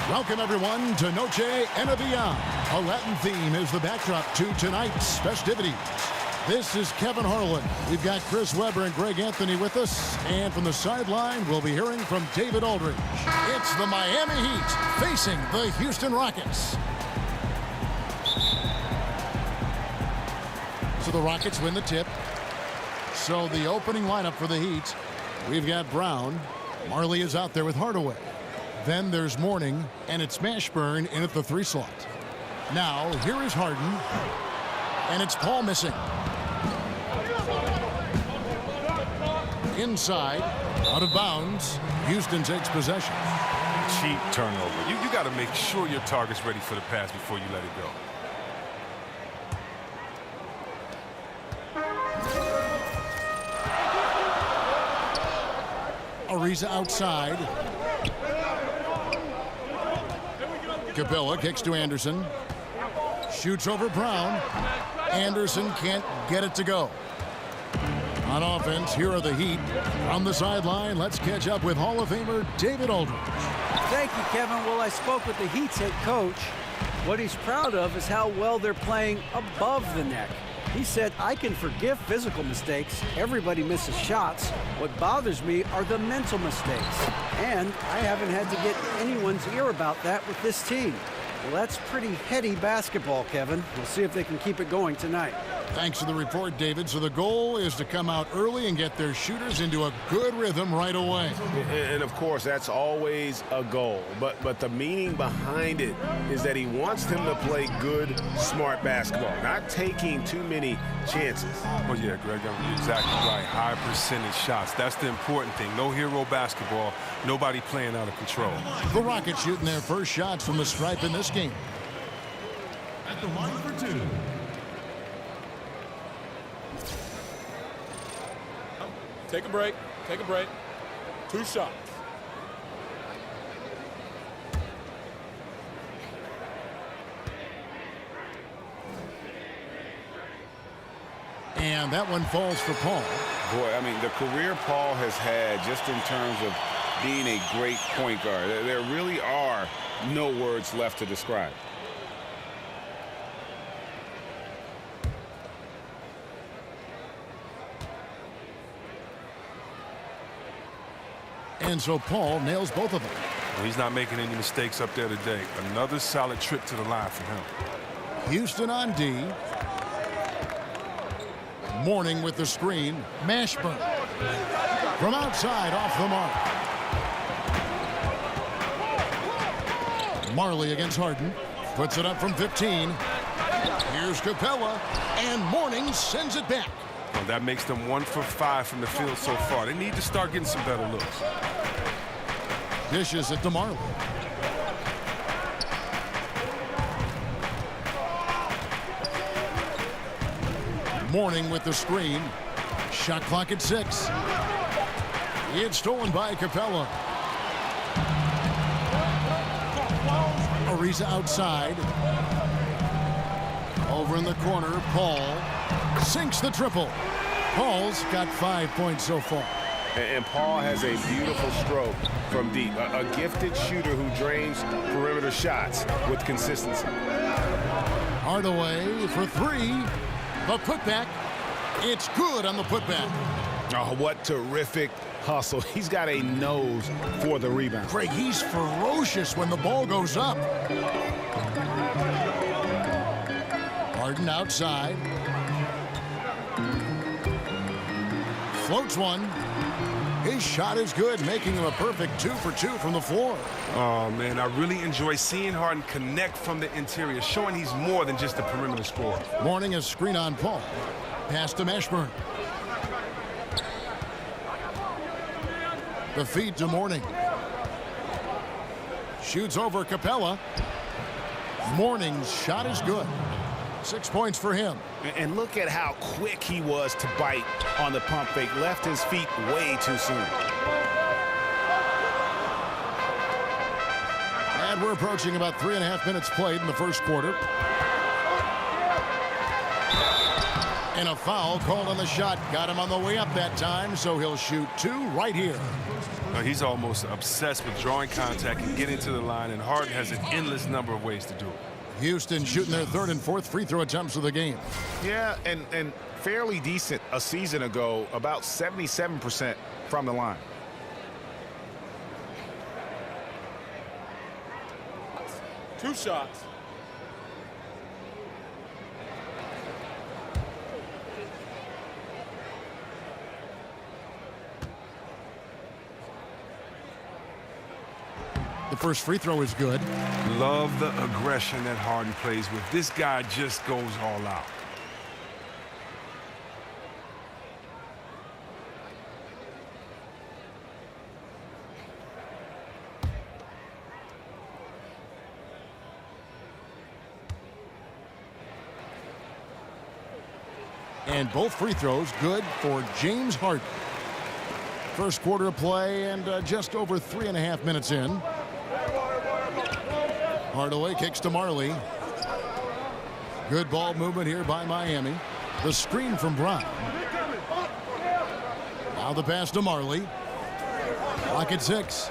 Welcome, everyone, to Noche Enavia. A Latin theme is the backdrop to tonight's festivities. This is Kevin Harlan. We've got Chris Webber and Greg Anthony with us. And from the sideline, we'll be hearing from David Aldridge. It's the Miami Heat facing the Houston Rockets. So the Rockets win the tip. So the opening lineup for the Heat, we've got Brown. Marley is out there with Hardaway. Then there's Mourning, and it's Mashburn in at the 3 slot. Now, here is Harden, and it's Paul missing. Inside, out of bounds, Houston takes possession. Cheap turnover. You got to make sure your target's ready for the pass before you let it go. Ariza outside. Capella kicks to Anderson. Shoots over Brown. Anderson can't get it to go. On offense, here are the Heat. On the sideline, let's catch up with Hall of Famer David Aldridge. Thank you, Kevin. Well, I spoke with the Heat's head coach. What he's proud of is how well they're playing above the neck. He said, I can forgive physical mistakes. Everybody misses shots. What bothers me are the mental mistakes. And I haven't had to get anyone's ear about that with this team. Well, that's pretty heady basketball, Kevin. We'll see if they can keep it going tonight. Thanks for the report, David. So the goal is to come out early and get their shooters into a good rhythm right away. And of course, that's always a goal. But the meaning behind it is that he wants them to play good, smart basketball, not taking too many chances. Oh, yeah, Greg, you're exactly right. High percentage shots. That's the important thing. No hero basketball. Nobody playing out of control. The Rockets shooting their first shots from the stripe in this game. At the line for 2. Take a break. Take a break. 2 shots. And that one falls for Paul. Boy, I mean, the career Paul has had just in terms of being a great point guard, there really are no words left to describe. And so Paul nails both of them. Well, he's not making any mistakes up there today. Another solid trip to the line for him. Houston on D. Mourning with the screen. Mashburn. From outside, off the mark. Marley against Harden. Puts it up from 15. Here's Capella. And Mourning sends it back. Well, that makes them 1 for 5 from the field so far. They need to start getting some better looks. Dishes it to Marley. Mourning with the screen. Shot clock at 6. It's stolen by Capella. Ariza outside. Over in the corner, Paul sinks the triple. Paul's got 5 points so far. And Paul has a beautiful stroke from deep. A gifted shooter who drains perimeter shots with consistency. Hardaway for 3. The putback. It's good on the putback. Oh, what terrific hustle. He's got a nose for the rebound. Craig, he's ferocious when the ball goes up. Harden outside. Floats one. His shot is good, making him a perfect 2 for 2 from the floor. Oh, man, I really enjoy seeing Harden connect from the interior, showing he's more than just a perimeter scorer. Mourning a screen on Paul. Pass to Mashburn. The feed to Mourning. Shoots over Capella. Mourning's shot is good. 6 points for him. And look at how quick he was to bite on the pump fake. Left his feet way too soon. And we're approaching about 3.5 minutes played in the first quarter. And a foul called on the shot. Got him on the way up that time, so he'll shoot 2 right here. He's almost obsessed with drawing contact and getting to the line, and Harden has an endless number of ways to do it. Houston shooting their third and fourth free throw attempts of the game. Yeah, and fairly decent a season ago, about 77% from the line. Two shots. The first free throw is good. Love the aggression that Harden plays with. This guy just goes all out. And both free throws good for James Harden. First quarter of play and just over 3.5 minutes in. Hardaway kicks to Marley. Good ball movement here by Miami. The screen from Brown. Now the pass to Marley. Clock at 6.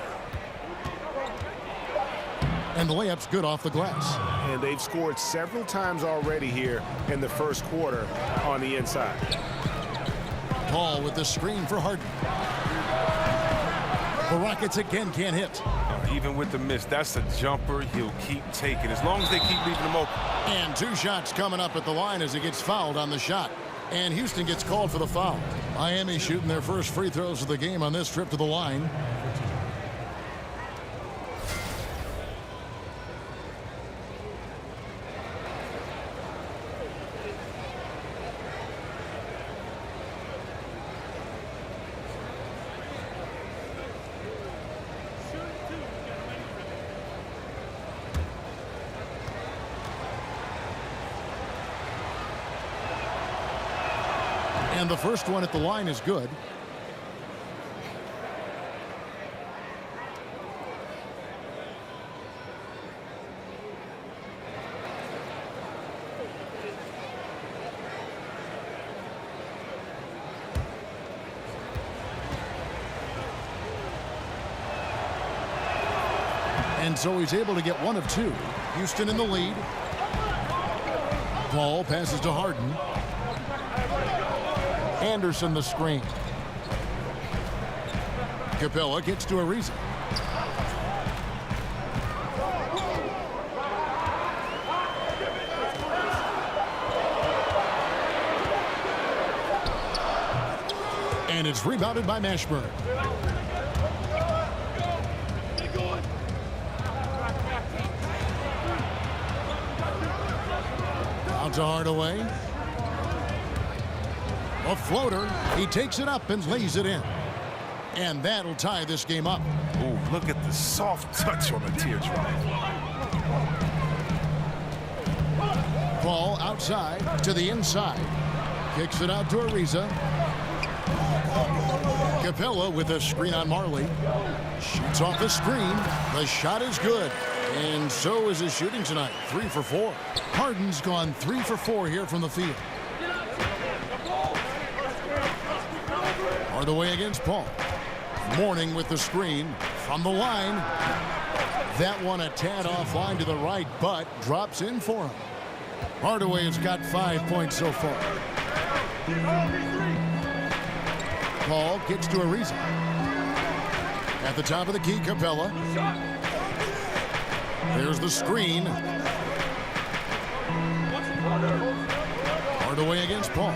And the layup's good off the glass. And they've scored several times already here in the first quarter on the inside. Paul with the screen for Harden. The Rockets again can't hit. Even with the miss, that's a jumper he'll keep taking as long as they keep leaving him open. And 2 shots coming up at the line as he gets fouled on the shot. And Houston gets called for the foul. Miami shooting their first free throws of the game on this trip to the line. And the first one at the line is good. And so he's able to get 1 of 2. Houston in the lead. Paul passes to Harden. Anderson the screen. Capella gets to Ariza. And it's rebounded by Mashburn. Out to Hardaway. A floater. He takes it up and lays it in. And that'll tie this game up. Ooh, look at the soft touch on the teardrop. Paul outside to the inside. Kicks it out to Ariza. Capella with a screen on Marley. Shoots off the screen. The shot is good. And so is his shooting tonight. 3 for 4. Harden's gone 3 for 4 here from the field. Hardaway against Paul. Mourning with the screen from the line. That one a tad offline to the right, but drops in for him. Hardaway has got 5 points so far. Paul gets to Ariza. At the top of the key, Capella. There's the screen. Hardaway against Paul.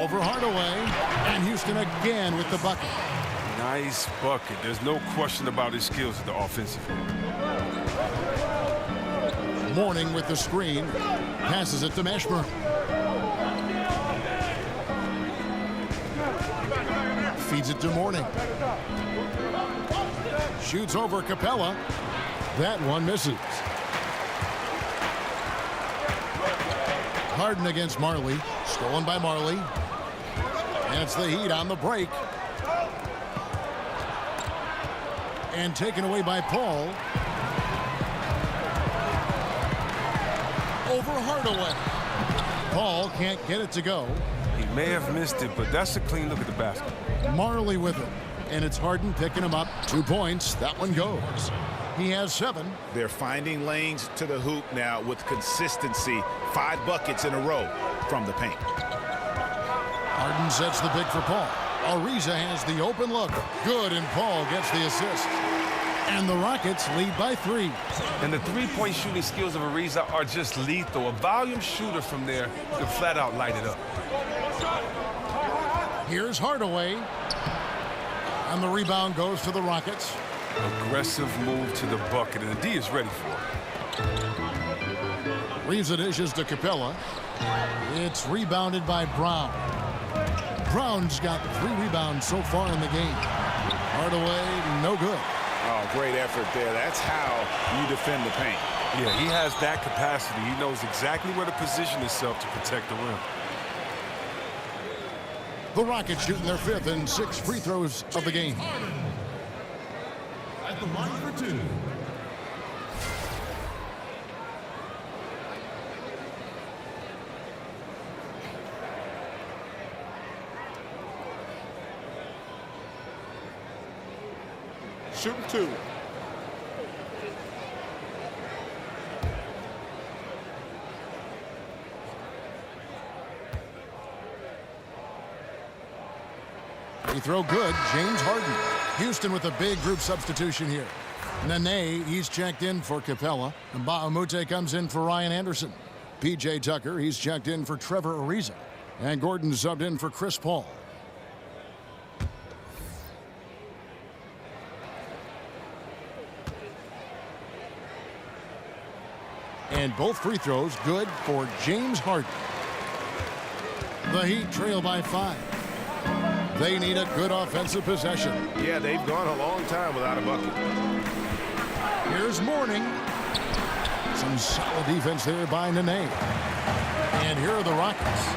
Over Hardaway. And Houston again with the bucket. Nice bucket. There's no question about his skills at the offensive end. Mourning with the screen. Passes it to Mashburn. Feeds it to Mourning. Shoots over Capella. That one misses. Harden against Marley. Stolen by Marley. And it's the Heat on the break. And taken away by Paul. Over Hardaway. Paul can't get it to go. He may have missed it, but that's a clean look at the basket. Marley with it. And it's Harden picking him up. 2 points. That one goes. He has 7. They're finding lanes to the hoop now with consistency. 5 buckets in a row from the paint. Harden sets the pick for Paul. Ariza has the open look. Good, and Paul gets the assist. And the Rockets lead by 3. And the three-point shooting skills of Ariza are just lethal. A volume shooter from there can flat out light it up. Here's Hardaway. And the rebound goes to the Rockets. Aggressive move to the bucket, and the D is ready for it. Ariza dishes to Capella. It's rebounded by Brown. Brown's got 3 rebounds so far in the game. Hardaway, no good. Oh, great effort there. That's how you defend the paint. Yeah, he has that capacity. He knows exactly where to position himself to protect the rim. The Rockets shooting their 5th and 6th free throws of the game. At the line for 2. Shooting 2. Free throw good. James Harden. Houston with a big group substitution here. Nene, he's checked in for Capella. And Mbah-a-Moute comes in for Ryan Anderson. P.J. Tucker, he's checked in for Trevor Ariza. And Gordon subbed in for Chris Paul. And both free throws good for James Harden. The Heat trail by 5. They need a good offensive possession. Yeah, they've gone a long time without a bucket. Here's Mourning. Some solid defense there by Nene. And here are the Rockets.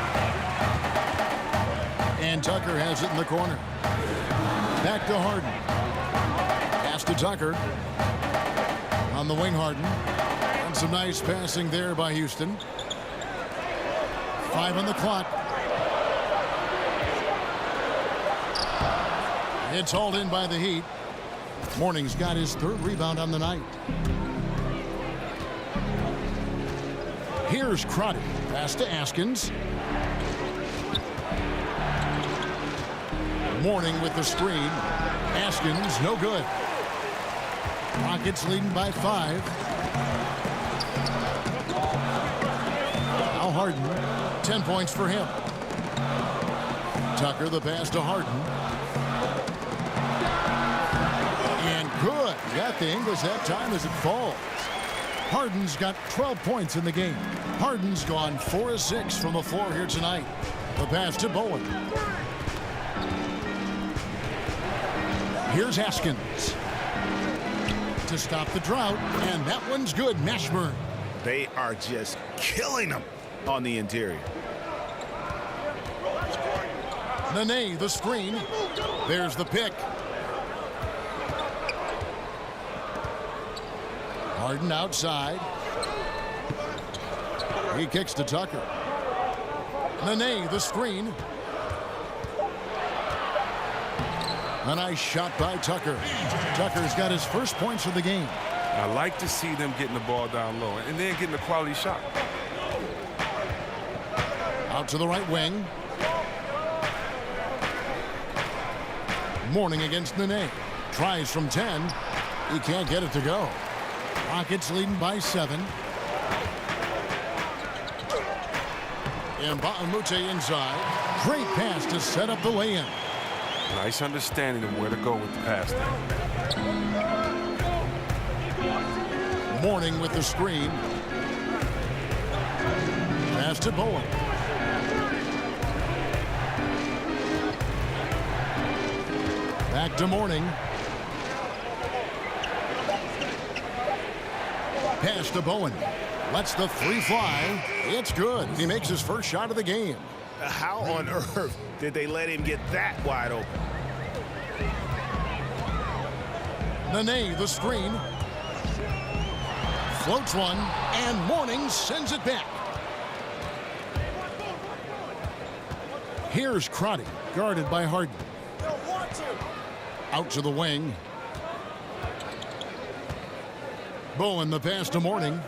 And Tucker has it in the corner. Back to Harden. Pass to Tucker. On the wing, Harden. And some nice passing there by Houston. 5 on the clock. It's hauled in by the Heat. Mourning's got his 3rd rebound on the night. Here's Crotty. Pass to Askins. Mourning with the screen. Askins, no good. Rockets leading by 5. Now Harden. 10 points for him. Tucker, the pass to Harden. And good. Got the English that time as it falls. Harden's got 12 points in the game. Harden's gone 4 of 6 from the floor here tonight. The pass to Bowen. Here's Askins to stop the drought, and that one's good. Mashburn. They are just killing them on the interior. Nene, the screen. There's the pick. Harden outside. He kicks to Tucker. Nene, the screen. A nice shot by Tucker. Tucker's got his first points of the game. I like to see them getting the ball down low and then getting a quality shot. Out to the right wing. Mourning against Nene. Tries from 10. He can't get it to go. Rockets leading by 7. And Mbah-a-Moute inside. Great pass to set up the lay-in. Nice understanding of where to go with the pass there. Mourning with the screen. Pass to Bowen. Back to Mourning. Pass to Bowen. Lets the 3 fly. It's good. He makes his first shot of the game. How on earth did they let him get that wide open? Nene, the screen. Floats one, and Mourning sends it back. Here's Crotty, guarded by Harden. Out to the wing. Bowen the pass to Mourning.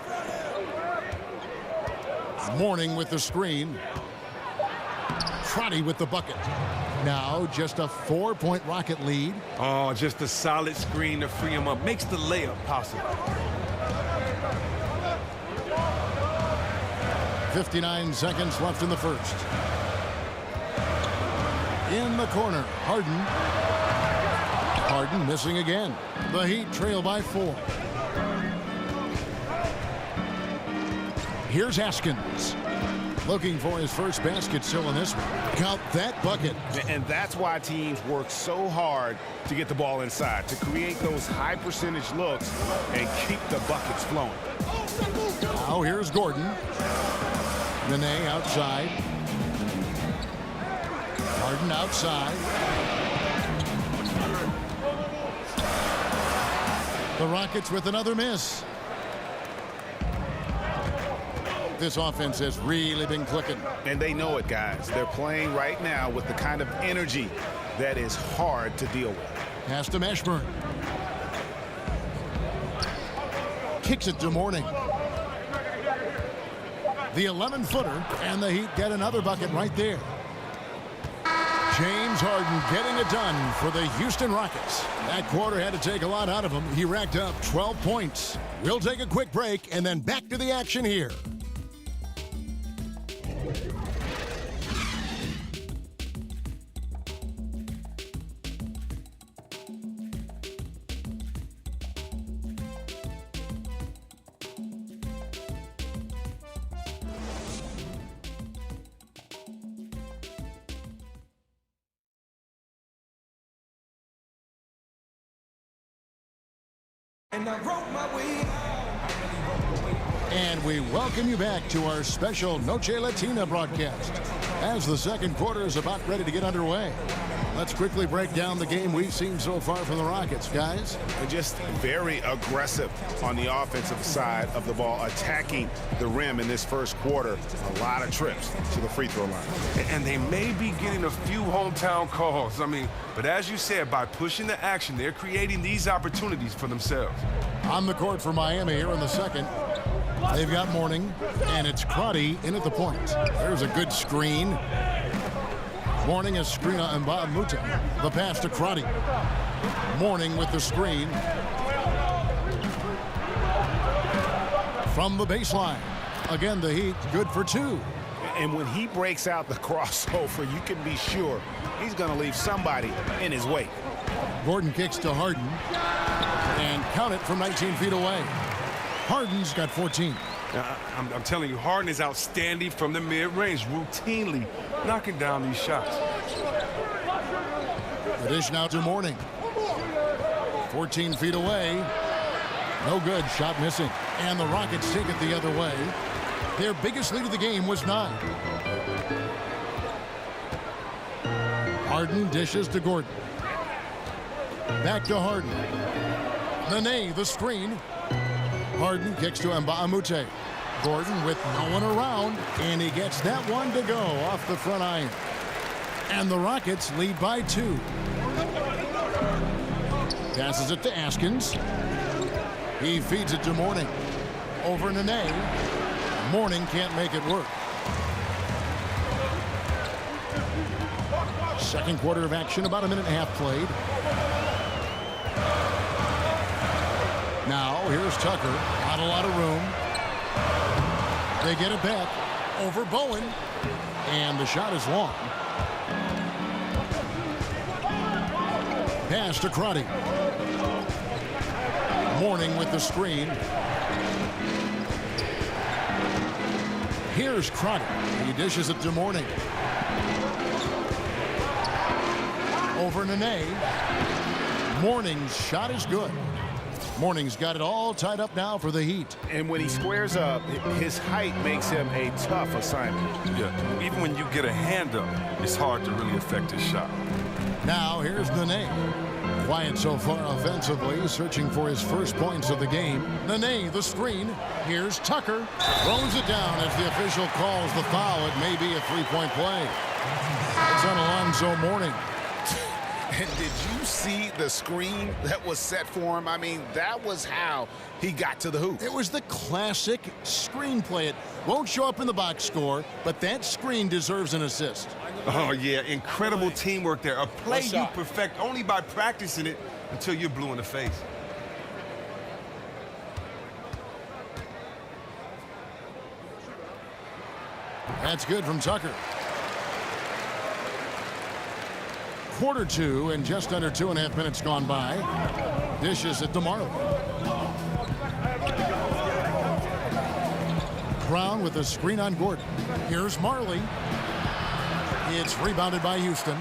Mourning with the screen. Crotty with the bucket. Now just a 4-point Rocket lead. Oh, just a solid screen to free him up. Makes the layup possible. 59 seconds left in the first. In the corner, Harden. Harden missing again. The Heat trail by 4. Here's Haskins. Looking for his first basket still in this one. Count that bucket. And that's why teams work so hard to get the ball inside, to create those high percentage looks and keep the buckets flowing. Now here's Gordon. Nene outside. Harden outside. The Rockets with another miss. This offense has really been clicking. And they know it, guys. They're playing right now with the kind of energy that is hard to deal with. Pass to Mashburn. Kicks it to Mourning. The 11-footer, and the Heat get another bucket right there. James Harden getting it done for the Houston Rockets. That quarter had to take a lot out of him. He racked up 12 points. We'll take a quick break and then back to the action here. And we welcome you back to our special Noche Latina broadcast as the second quarter is about ready to get underway. Let's quickly break down the game we've seen so far from the Rockets, guys. They're just very aggressive on the offensive side of the ball, attacking the rim in this first quarter. A lot of trips to the free throw line. And they may be getting a few hometown calls. But as you said, by pushing the action, they're creating these opportunities for themselves. On the court for Miami here in the second. They've got Mourning, and it's Crotty in at the point. There's a good screen. Mourning a screen on Mbah a Moute. The pass to Crotty. Mourning with the screen. From the baseline. Again, the Heat good for 2. And when he breaks out the crossover, you can be sure he's going to leave somebody in his wake. Gordon kicks to Harden. And count it from 19 feet away. Harden's got 14. I'm telling you, Harden is outstanding from the mid-range, routinely knocking down these shots. The dish now to Mourning. 14 feet away. No good. Shot missing. And the Rockets take it the other way. Their biggest lead of the game was 9. Harden dishes to Gordon. Back to Harden. Nene, the screen. Harden kicks to Mbah a Moute. Gordon with no one around, and he gets that one to go off the front iron. And the Rockets lead by 2. Passes it to Haskins. He feeds it to Mourning. Over Nene. Mourning can't make it work. Second quarter of action, about a minute and a half played. Now, here's Tucker. Not a lot of room. They get it back over Bowen. And the shot is long. Pass to Crotty. Mourning with the screen. Here's Crotty. He dishes it to Mourning. Over Nene. Mourning's shot is good. Mourning's got it all tied up now for the Heat. And when he squares up, his height makes him a tough assignment. Yeah, even when you get a hand up, it's hard to really affect his shot. Now here's Nene. Quiet so far offensively, searching for his first points of the game. Nene, the screen. Here's Tucker. Throws it down as the official calls the foul. It may be a three-point play. It's on Alonzo Mourning. And did you see the screen that was set for him? I mean, that was how he got to the hoop. It was the classic screenplay. It won't show up in the box score, but that screen deserves an assist. Oh, yeah, incredible teamwork there. A play One you shot. perfect only by practicing it until you're blue in the face. That's good from Tucker. Quarter two and just under 2.5 minutes gone by. Dishes it to Marley. Brown with a screen on Gordon. Here's Marley. It's rebounded by Houston.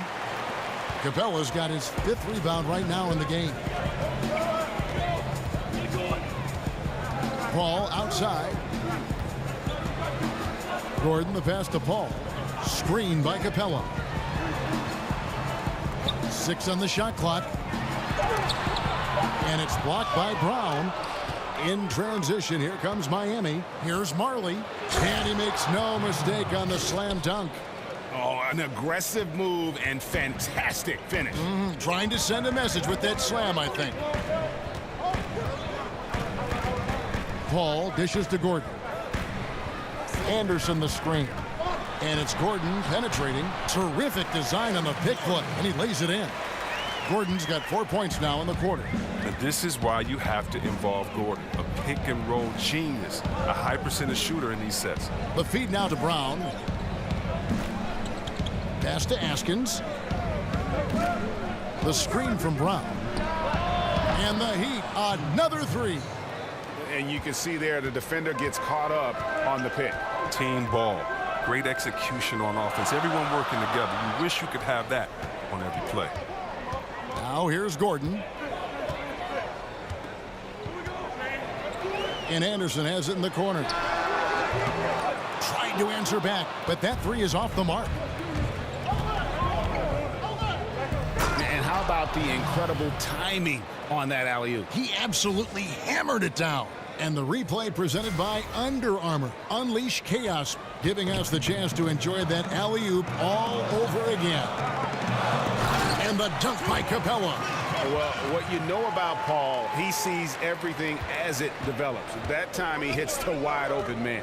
Capella's got his 5th rebound right now in the game. Paul outside. Gordon the pass to Paul. Screen by Capella. 6 on the shot clock. And it's blocked by Brown. In transition, here comes Miami. Here's Marley. And he makes no mistake on the slam dunk. Oh, an aggressive move and fantastic finish. Trying to send a message with that slam, I think. Paul dishes to Gordon. Anderson the screen. And it's Gordon penetrating. Terrific design on the pick foot, and he lays it in. Gordon's got 4 points now in the quarter. And this is why you have to involve Gordon, a pick-and-roll genius, a high percentage shooter in these sets. The feed now to Brown. Pass to Askins. The screen from Brown. And the Heat, another 3. And you can see there the defender gets caught up on the pick. Team ball. Great execution on offense. Everyone working together. You wish you could have that on every play. Now here's Gordon. And Anderson has it in the corner. Tried to answer back, but that 3 is off the mark. And how about the incredible timing on that alley-oop? He absolutely hammered it down. And the replay presented by Under Armour. Unleash chaos, giving us the chance to enjoy that alley-oop all over again. And the dunk by Capella. Well, what you know about Paul, he sees everything as it develops. That time he hits the wide open man.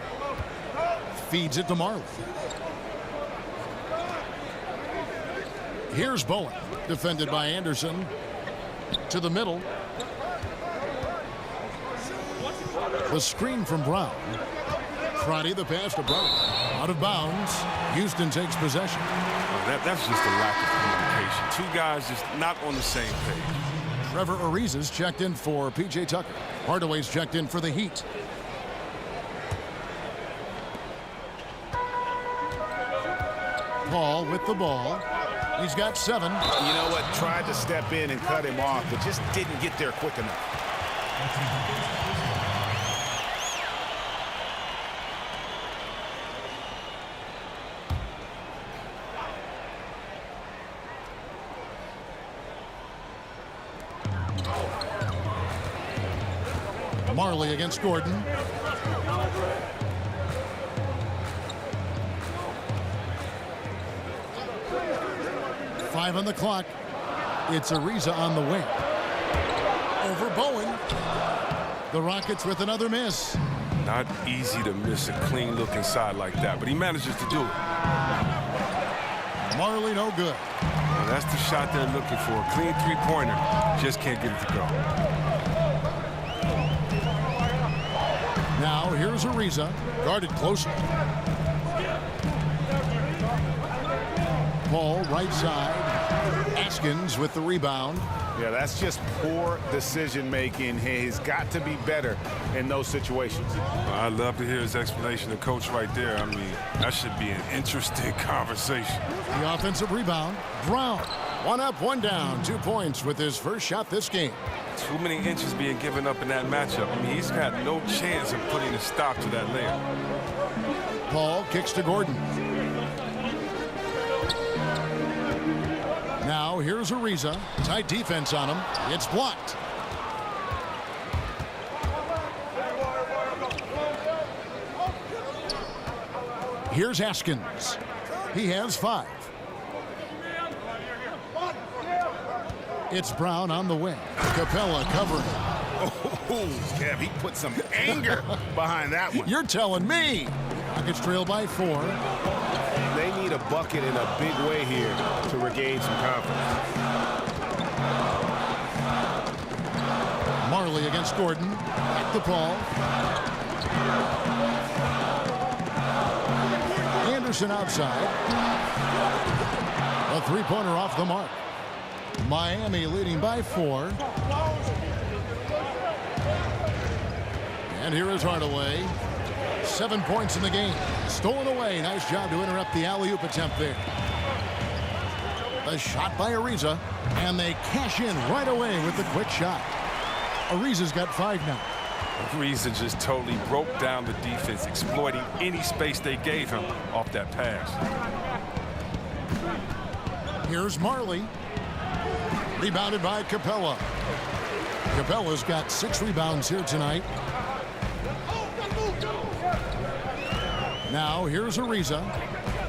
Feeds it to Marley. Here's Bowen, defended by Anderson. To the middle. The screen from Brown. Friday the pass to Brown. Out of bounds. Houston takes possession. That's just a lack of communication. Two guys just not on the same page. Trevor Ariza's checked in for P.J. Tucker. Hardaway's checked in for the Heat. Paul with the ball. He's got 7. You know what? Tried to step in and cut him off, but just didn't get there quick enough. Marley against Gordon. Five on the clock. It's Ariza on the wing. Over Bowen. The Rockets with another miss. Not easy to miss a clean look inside like that, but he manages to do it. Marley no good. Well, that's the shot they're looking for. A clean three-pointer. Just can't get it to go. Now here's Ariza, guarded closely. Paul right side. Askins with the rebound. Yeah, that's just poor decision-making. He's got to be better in those situations. Well, I'd love to hear his explanation, the coach right there. I mean, that should be an interesting conversation. The offensive rebound. Brown. 1 up, 1 down. 2 points with his first shot this game. Too many inches being given up in that matchup. I mean, he's got no chance of putting a stop to that layup. Paul kicks to Gordon. Now here's Ariza. Tight defense on him. It's blocked. Here's Askins. He has 5. It's Brown on the wing. Capella covering. Oh, Kev, he put some anger behind that one. You're telling me. Rockets trail by 4. They need a bucket in a big way here to regain some confidence. Marley against Gordon. At the ball. Anderson outside. A three-pointer off the mark. Miami leading by 4. And here is Hardaway. 7 points in the game. Stolen away. Nice job to interrupt the alley-oop attempt there. A shot by Ariza. And they cash in right away with the quick shot. Ariza's got 5 now. Ariza just totally broke down the defense, exploiting any space they gave him off that pass. Here's Marley. Rebounded by Capella. Capella's got 6 rebounds here tonight. Now here's Ariza.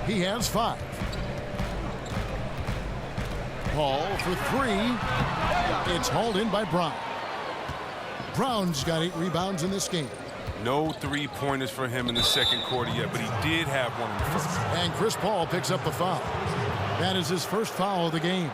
He has 5. Paul for 3. It's hauled in by Brown. Brown's got 8 rebounds in this game. No three-pointers for him in the second quarter yet, but he did have one in the first. And Chris Paul picks up the foul. That is his first foul of the game.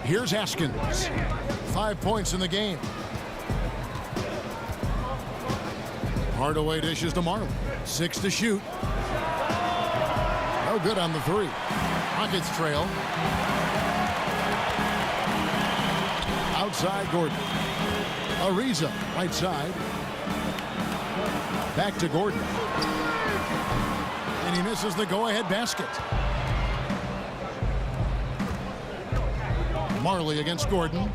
Here's Haskins. 5 points in the game. Hardaway dishes to Marley. 6 to shoot. No good on the 3. Rockets trail. Outside Gordon. Ariza right side. Back to Gordon. And he misses the go-ahead basket. Marley against Gordon.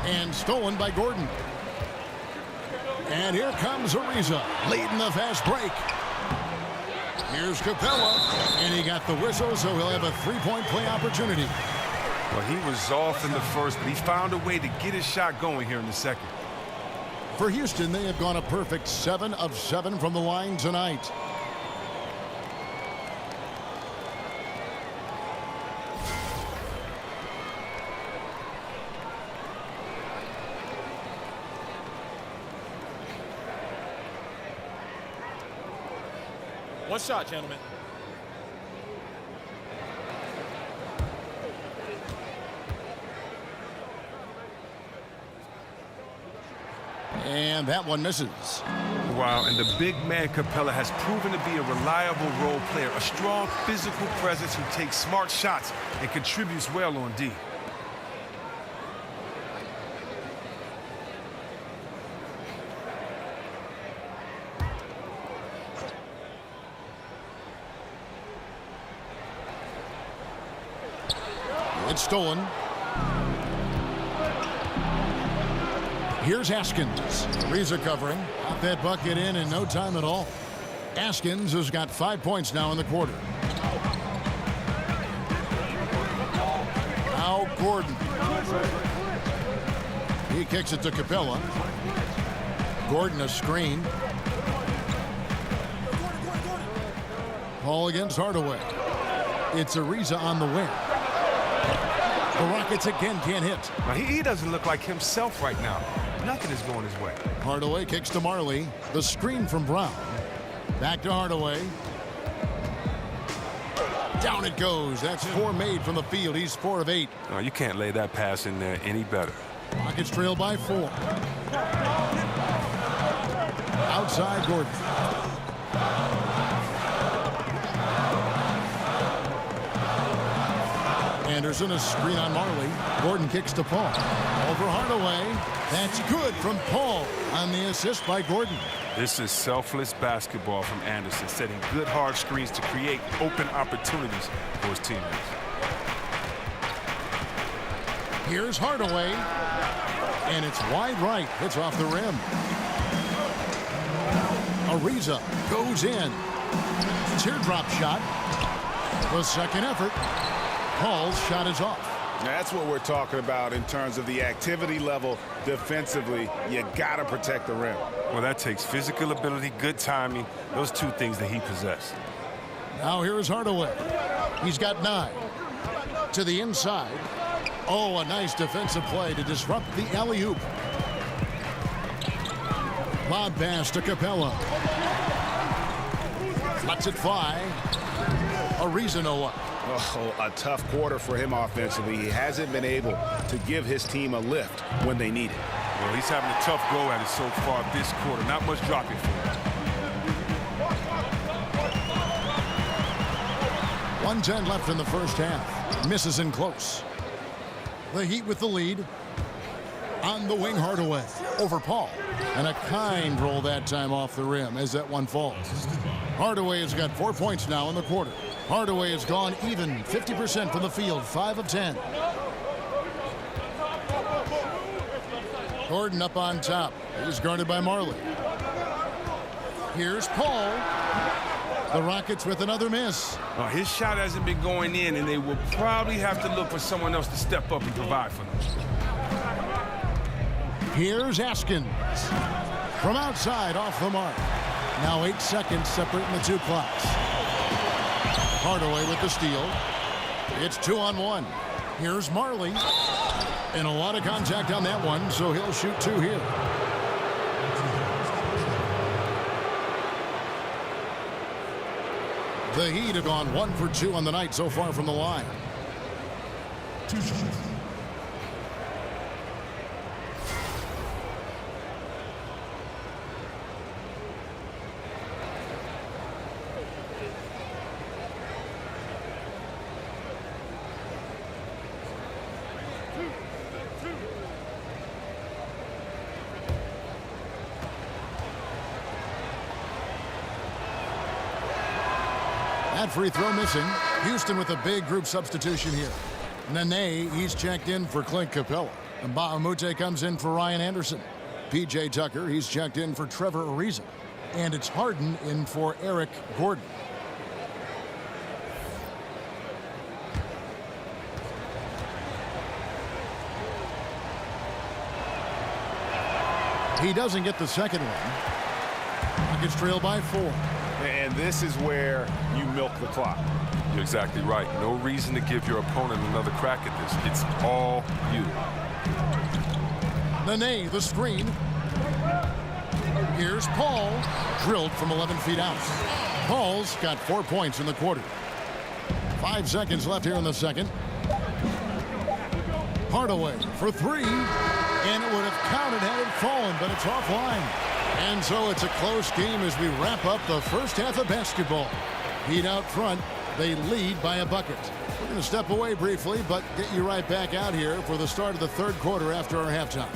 And stolen by Gordon. And here comes Ariza leading the fast break. Here's Capella. And he got the whistle, so he'll have a 3-point play opportunity. Well, he was off in the first, but he found a way to get his shot going here in the second. For Houston, they have gone a perfect 7 of 7 from the line tonight. One shot, gentlemen. And that one misses. Wow, and the big man Capella has proven to be a reliable role player, a strong physical presence who takes smart shots and contributes well on D. It's stolen. Here's Haskins. Ariza covering. Got that bucket in no time at all. Haskins has got 5 points now in the quarter. Now Gordon. He kicks it to Capella. Gordon a screen. Paul against Hardaway. It's Ariza on the wing. The Rockets again can't hit. Now, he doesn't look like himself right now. Nothing is going his way. Hardaway kicks to Marley. The screen from Brown. Back to Hardaway. Down it goes. That's 4 made from the field. He's 4 of 8. No, you can't lay that pass in there any better. Rockets trail by 4. Outside Gordon. Anderson, a screen on Marley. Gordon kicks to Paul. Over Hardaway. That's good from Paul on the assist by Gordon. This is selfless basketball from Anderson, setting good hard screens to create open opportunities for his teammates. Here's Hardaway. And it's wide right. It's off the rim. Ariza goes in. Teardrop shot. The second effort. Paul's shot is off. That's what we're talking about in terms of the activity level defensively. You got to protect the rim. Well, that takes physical ability, good timing, those two things that he possesses. Now here's Hardaway. He's got 9. To the inside. Oh, a nice defensive play to disrupt the alley-oop. Lob pass to Capella. Lets it fly. Ariza no up. Oh, a tough quarter for him offensively. He hasn't been able to give his team a lift when they need it. Well, he's having a tough go at it so far this quarter. Not much dropping for him. 1:10 left in the first half. Misses in close. The Heat with the lead. On the wing, Hardaway over Paul. And a kind roll that time off the rim as that one falls. Hardaway has got 4 points now in the quarter. Hardaway has gone even 50% from the field, 5 of 10. Gordon up on top. He's guarded by Marley. Here's Paul. The Rockets with another miss. His shot hasn't been going in, and they will probably have to look for someone else to step up and provide for them. Here's Askins. From outside, off the mark. Now 8 seconds separating the two clocks. Hardaway with the steal. It's 2-on-1. Here's Marley. And a lot of contact on that one, so he'll shoot 2 here. The Heat have gone 1 for 2 on the night so far from the line. 2 shots. That free throw missing. Houston with a big group substitution here. Nene, he's checked in for Clint Capella. And Bahamute comes in for Ryan Anderson. P.J. Tucker, he's checked in for Trevor Ariza. And it's Harden in for Eric Gordon. He doesn't get the second one. Rockets trail by 4. And this is where you milk the clock. You're exactly right. No reason to give your opponent another crack at this. It's all you. Nene, the screen. Here's Paul. Drilled from 11 feet out. Paul's got 4 points in the quarter. 5 seconds left here in the second. Hardaway for 3. And it would have counted had it fallen, but it's offline. And so it's a close game as we wrap up the first half of basketball. Heat out front. They lead by a bucket. We're going to step away briefly, but get you right back out here for the start of the third quarter after our halftime.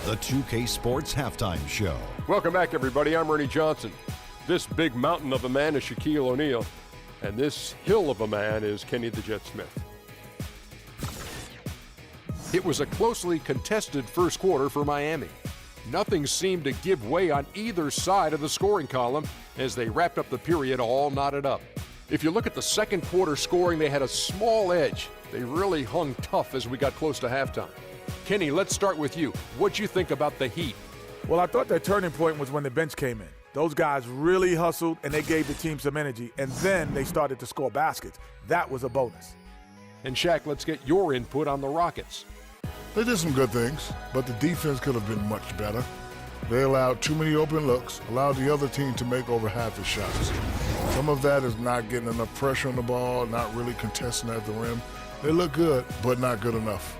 The 2K Sports Halftime Show. Welcome back, everybody. I'm Ernie Johnson. This big mountain of a man is Shaquille O'Neal, and this hill of a man is Kenny the Jet Smith. It was a closely contested first quarter for Miami. Nothing seemed to give way on either side of the scoring column as they wrapped up the period all knotted up. If you look at the second quarter scoring, they had a small edge. They really hung tough as we got close to halftime. Kenny, let's start with you. What'd you think about the Heat? Well, I thought their turning point was when the bench came in. Those guys really hustled, and they gave the team some energy, and then they started to score baskets. That was a bonus. And Shaq, let's get your input on the Rockets. They did some good things, but the defense could have been much better. They allowed too many open looks, allowed the other team to make over half the shots. Some of that is not getting enough pressure on the ball, not really contesting at the rim. They look good, but not good enough.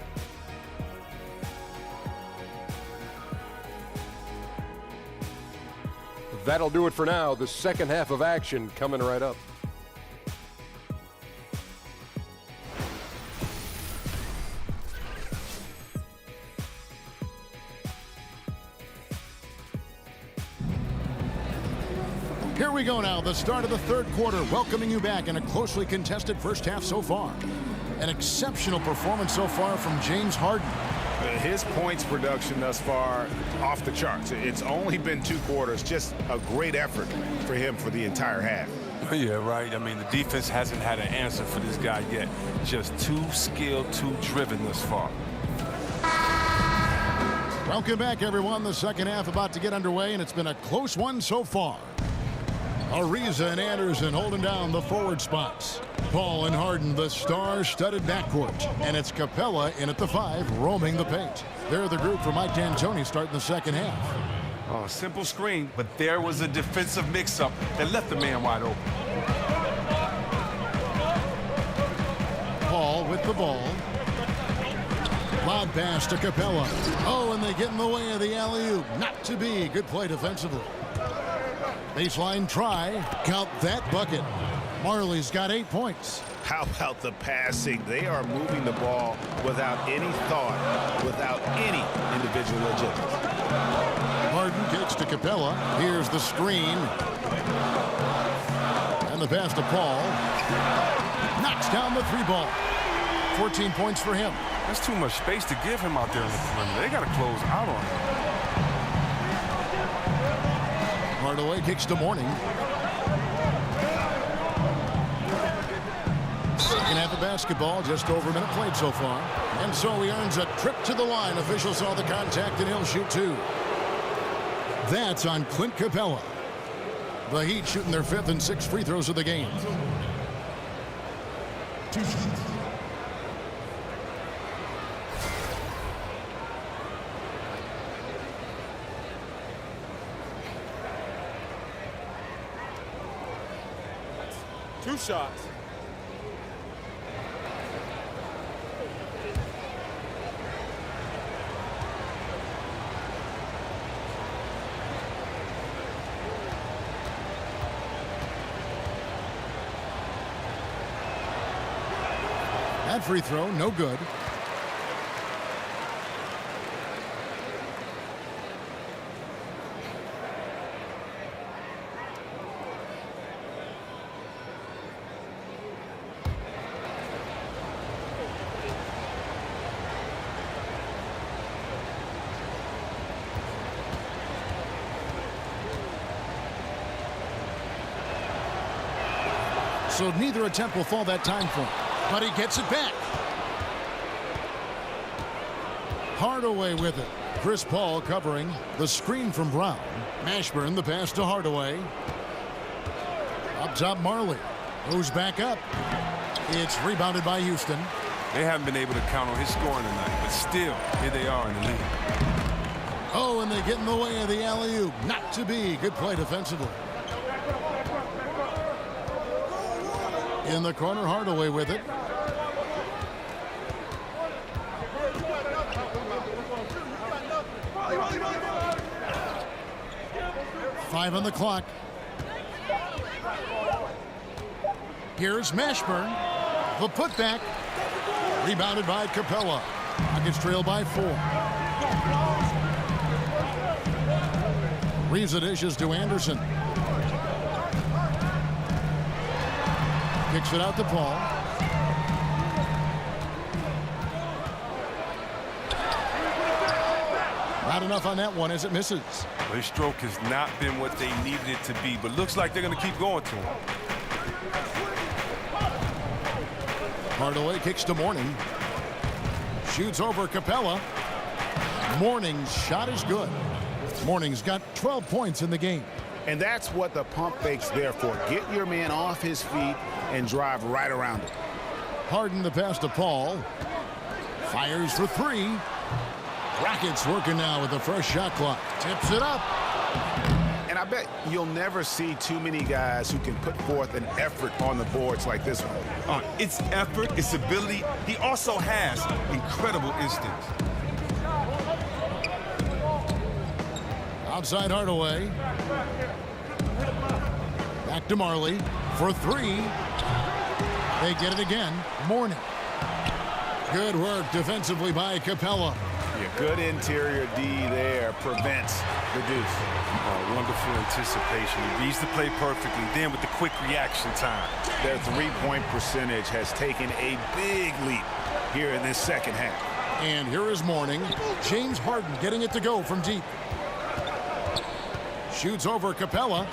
That'll do it for now. The second half of action coming right up. Here we go now, the start of the third quarter, welcoming you back in a closely contested first half so far. An exceptional performance so far from James Harden. His points production thus far off the charts. It's only been 2 quarters, just a great effort for him for the entire half. Yeah, right. I mean, the defense hasn't had an answer for this guy yet. Just too skilled, too driven thus far. Welcome back, everyone. The second half about to get underway, and it's been a close one so far. Ariza and Anderson holding down the forward spots. Paul and Harden, the star-studded backcourt. And it's Capella in at the 5, roaming the paint. They're the group for Mike D'Antoni starting the second half. Oh, simple screen, but there was a defensive mix-up that left the man wide open. Paul with the ball. Lob pass to Capella. Oh, and they get in the way of the alley-oop. Not to be. Good play defensively. Baseline try. Count that bucket. Marley's got 8 points. How about the passing? They are moving the ball without any thought, without any individual agility. Harden kicks to Capella. Here's the screen. And the pass to Paul. Knocks down the 3-ball. 14 points for him. That's too much space to give him out there in the perimeter. They got to close out on him. Hardaway kicks to Mourning. Second half of basketball, just over a minute played so far. And so he earns a trip to the line. Officials saw the contact, and he'll shoot 2. That's on Clint Capella. The Heat shooting their 5th and 6th free throws of the game. 2 shots. Two shots. That free throw, no good. So neither attempt will fall that time for him. But he gets it back. Hardaway with it. Chris Paul covering the screen from Brown. Mashburn the pass to Hardaway. Up top Marley. Moves back up. It's rebounded by Houston. They haven't been able to count on his scoring tonight, but still, here they are in the lead. Oh, and they get in the way of the alley-oop. Not to be. Good play defensively. In the corner, Hardaway with it. Five on the clock. Here's Mashburn. The putback. Rebounded by Capella. Rockets trail by 4. Reeves the dishes to Anderson. Kicks it out to Paul. Not enough on that one as it misses. Well, his stroke has not been what they needed it to be, but looks like they're going to keep going to him. Hardaway kicks to Mourning. Shoots over Capella. Mourning's shot is good. Mourning's got 12 points in the game. And that's what the pump fake's there for. Get your man off his feet and drive right around him. Harden the pass to Paul. Fires for 3. Rockets working now with the first shot clock. Tips it up. And I bet you'll never see too many guys who can put forth an effort on the boards like this one. It's effort, it's ability. He also has incredible instincts. Outside Hardaway. Back to Marley for 3. They get it again. Mourning. Good work defensively by Capella. Yeah, good interior D there prevents the deuce. Oh, wonderful anticipation. He reads the play perfectly. Then with the quick reaction time. Their three-point percentage has taken a big leap here in this second half. And here is Mourning. James Harden getting it to go from deep. Shoots over Capella.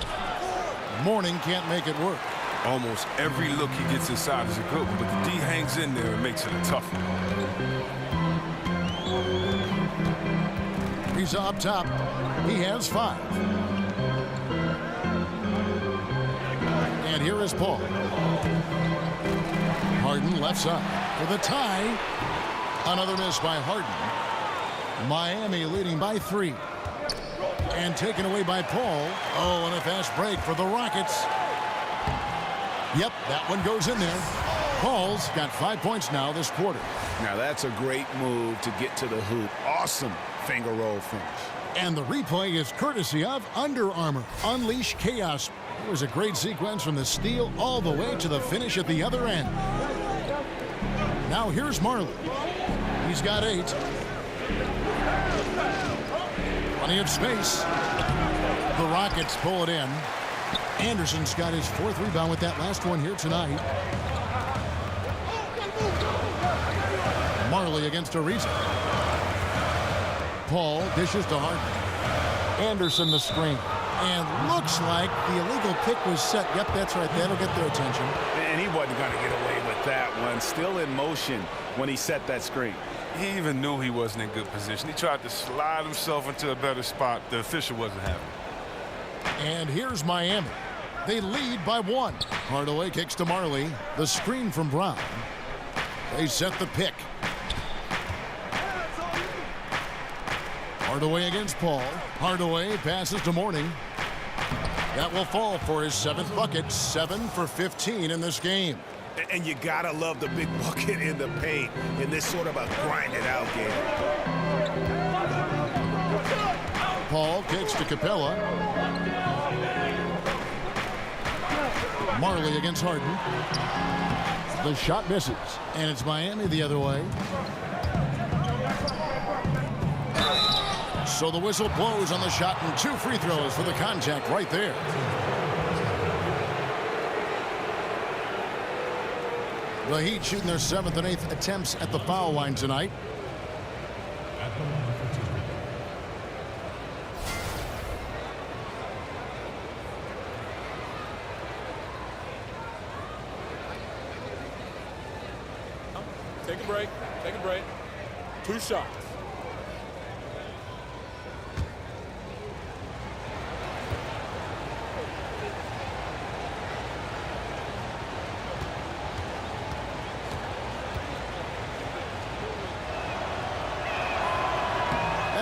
Mourning can't make it work. Almost every look he gets inside is a good one, but the D hangs in there and makes it a tough one. He's up top. He has 5. And here is Paul. Harden left side for the tie. Another miss by Harden. Miami leading by 3. And taken away by Paul. Oh, and a fast break for the Rockets. Yep, that one goes in there. Paul's got 5 points now this quarter. Now that's a great move to get to the hoop. Awesome finger roll finish. And the replay is courtesy of Under Armour. Unleash chaos. It was a great sequence from the steal all the way to the finish at the other end. Now here's Marley. He's got 8. Plenty of space. The Rockets pull it in. Anderson's got his 4th rebound with that last one here tonight. Marley against Ariza. Paul dishes to Harden. Anderson the screen. And looks like the illegal kick was set. Yep, that's right. That'll get their attention. And he wasn't going to get away with that one. Still in motion when he set that screen. He even knew he wasn't in good position. He tried to slide himself into a better spot. The official wasn't having it. And here's Miami. They lead by 1. Hardaway kicks to Marley. The screen from Brown. They set the pick. Hardaway against Paul. Hardaway passes to Mourning. That will fall for his 7th bucket. 7 for 15 in this game. And you gotta love the big bucket in the paint in this sort of a grind-it-out game. Paul kicks to Capella. Marley against Harden. The shot misses, and it's Miami the other way. So the whistle blows on the shot, and 2 free throws for the contact right there. The Heat shooting their 7th and 8th attempts at the foul line tonight. Take a break. Take a break. 2 shots.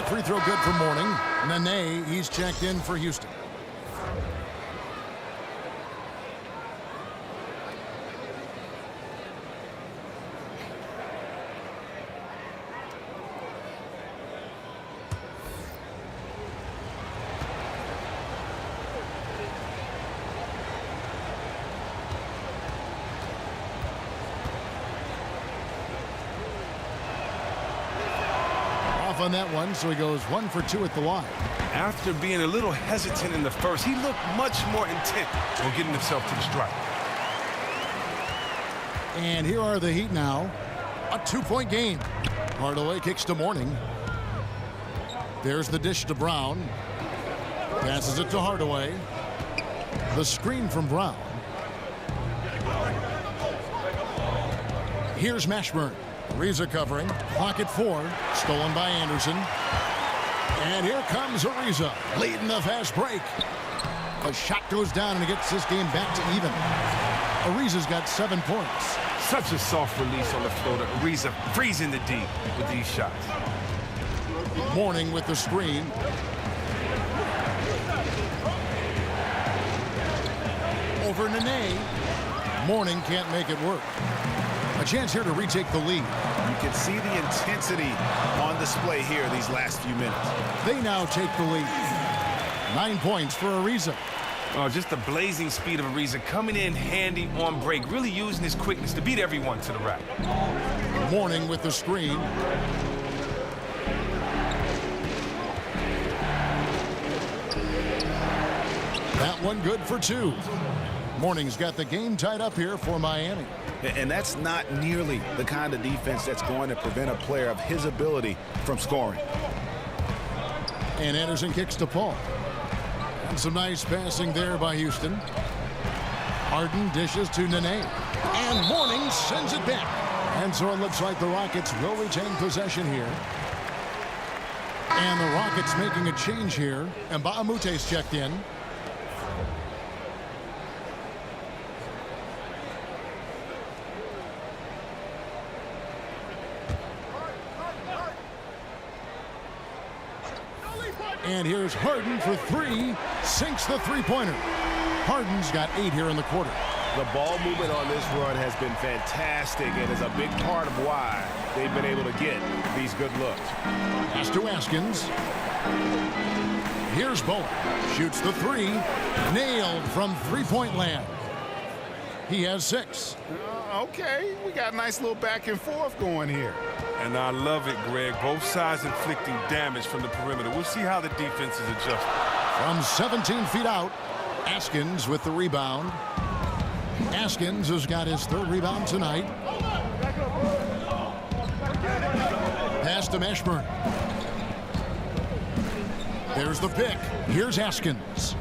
Free throw good for Mourning. Nene, he's checked in for Houston. On that one, so he goes 1 for 2 at the line. After being a little hesitant in the first, he looked much more intent on getting himself to the stripe. And here are the Heat now. A 2-point game. Hardaway kicks to Mourning. There's the dish to Brown. Passes it to Hardaway. The screen from Brown. Here's Mashburn. Ariza covering. Pocket 4. Stolen by Anderson. And here comes Ariza. Leading the fast break. A shot goes down and it gets this game back to even. Ariza's got 7 points. Such a soft release on the floater. Ariza freezing the D with these shots. Mourning with the screen. Over Nene. Mourning can't make it work. A chance here to retake the lead. You can see the intensity on display here these last few minutes. They now take the lead. 9 points for Ariza. Oh, just the blazing speed of Ariza coming in handy on break, really using his quickness to beat everyone to the rack. Mourning with the screen. That one good for 2. Mourning's got the game tied up here for Miami. And that's not nearly the kind of defense that's going to prevent a player of his ability from scoring. And Anderson kicks to Paul. And some nice passing there by Houston. Harden dishes to Nene. And Mourning sends it back. And so it looks like the Rockets will retain possession here. And the Rockets making a change here. And Mbah a Moute's checked in. And here's Harden for three. Sinks the three-pointer. Harden's got 8 here in the quarter. The ball movement on this run has been fantastic and is a big part of why they've been able to get these good looks. Pass to Askins. Here's Bowen. Shoots the three. Nailed from three-point land. He has 6. Okay, we got a nice little back and forth going here. And I love it, Greg. Both sides inflicting damage from the perimeter. We'll see how the defense is adjusted. From 17 feet out, Askins with the rebound. Askins has got his 3rd rebound tonight. Pass to Mashburn. There's the pick. Here's Askins.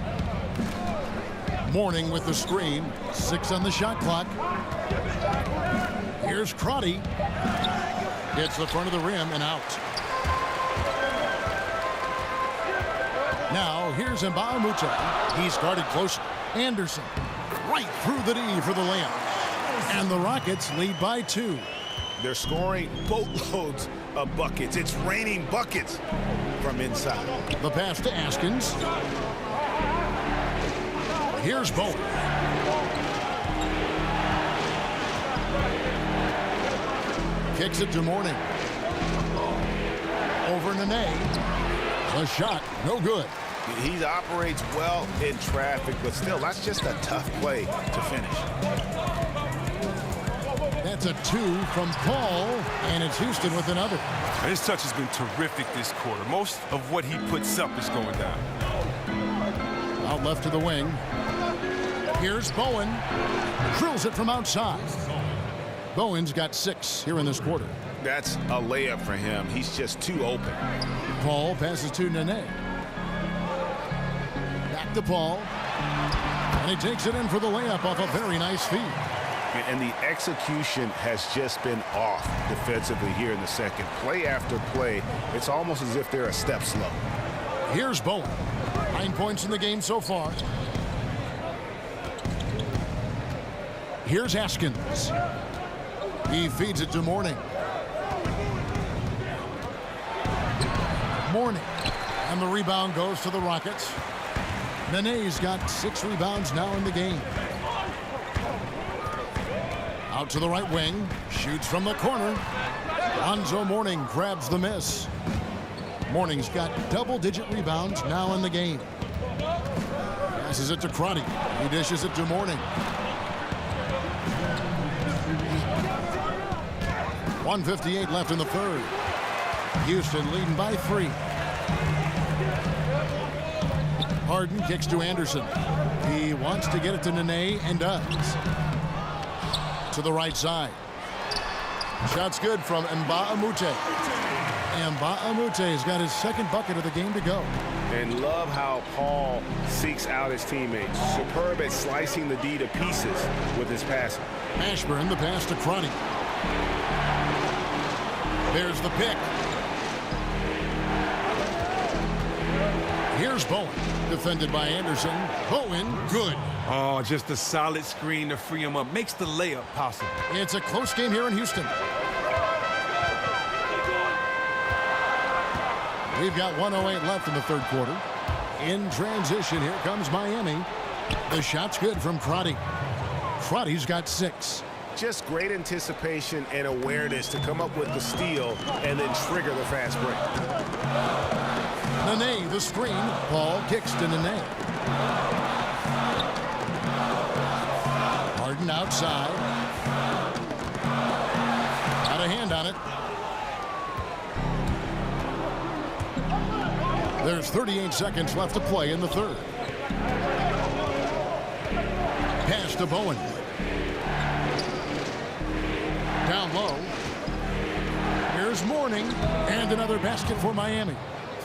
Mourning with the screen. 6 on the shot clock. Here's Crotty. Hits the front of the rim and out. Now here's Mbah a Moute. He's guarded close. Anderson right through the D for the layup. And the Rockets lead by 2. They're scoring boatloads of buckets. It's raining buckets from inside. The pass to Askins. Here's Bowen. Kicks it to Mourning. Over Nene. The shot, no good. He operates well in traffic, but still, that's just a tough play to finish. That's a 2 from Paul, and it's Houston with another. His touch has been terrific this quarter. Most of what he puts up is going down. Out left to the wing. Here's Bowen. Drills it from outside. Bowen's got 6 here in this quarter. That's a layup for him. He's just too open. Paul passes to Nene. Back to Paul. And he takes it in for the layup off a very nice feed. And the execution has just been off defensively here in the second. Play after play, it's almost as if they're a step slow. Here's Bowen. 9 points in the game so far. Here's Askins. He feeds it to Mourning. Mourning. And the rebound goes to the Rockets. Nene's got 6 rebounds now in the game. Out to the right wing. Shoots from the corner. Lonzo Mourning grabs the miss. Mourning's got double-digit rebounds now in the game. Passes it to Crotty. He dishes it to Mourning. 1:58 left in the third. Houston leading by 3. Harden kicks to Anderson. He wants to get it to Nene and does. To the right side. Shot's good from Mbah a Moute. Mbah a Moute's got his 2nd bucket of the game to go. And love how Paul seeks out his teammates. Superb at slicing the D to pieces with his passing. Mashburn, the pass to Crotty. There's the pick. Here's Bowen. Defended by Anderson. Bowen, good. Oh, just a solid screen to free him up. Makes the layup possible. It's a close game here in Houston. We've got 1:08 left in the third quarter. In transition, here comes Miami. The shot's good from Crotty. Crotty's got 6. Just great anticipation and awareness to come up with the steal and then trigger the fast break. Nene, the screen. Paul kicks to Nene. Harden outside. Got a hand on it. There's 38 seconds left to play in the third. Pass to Bowen. Down low. Here's Mourning. And another basket for Miami.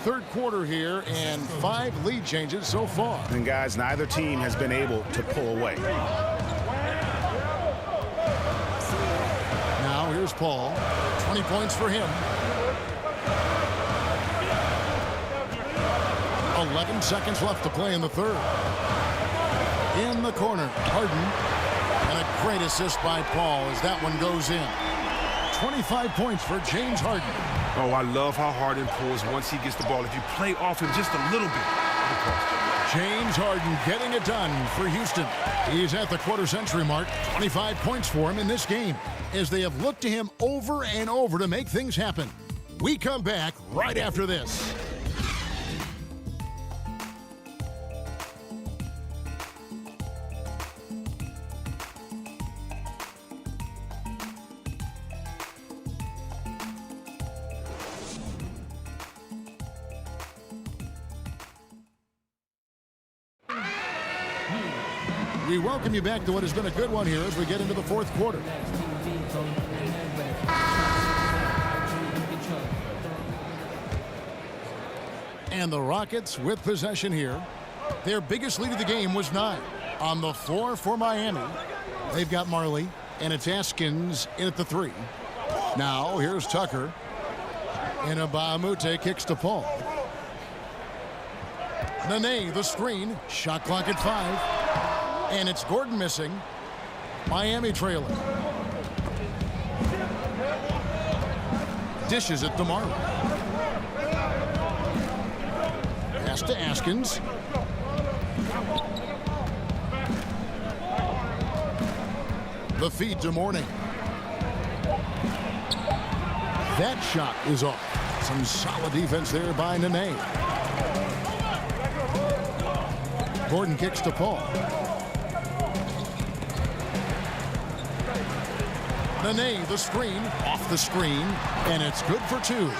Third quarter here and 5 lead changes so far. And guys, neither team has been able to pull away. Here's Paul. 20 points for him. 11 seconds left to play in the third. In the corner, Harden. And a great assist by Paul as that one goes in. 25 points for James Harden. Oh, I love how Harden pulls once he gets the ball. If you play off him just a little bit. James Harden getting it done for Houston. He's at the quarter-century mark. 25 points for him in this game as they have looked to him over and over to make things happen. We come back right after this. We welcome you back to what has been a good one here as we get into the fourth quarter. And the Rockets with possession here. Their biggest lead of the game was 9. On the floor for Miami, they've got Marley, and it's Askins in at the 3. Now, here's Tucker. And Mbah a Moute kicks to Paul. Nene, the screen. Shot clock at 5. And it's Gordon missing. Miami trailing. Dishes it to Marley. Pass to Askins. The feed to Mourning. That shot is off. Some solid defense there by Nene. Gordon kicks to Paul. Nene, the screen, off the screen, and it's good for 2.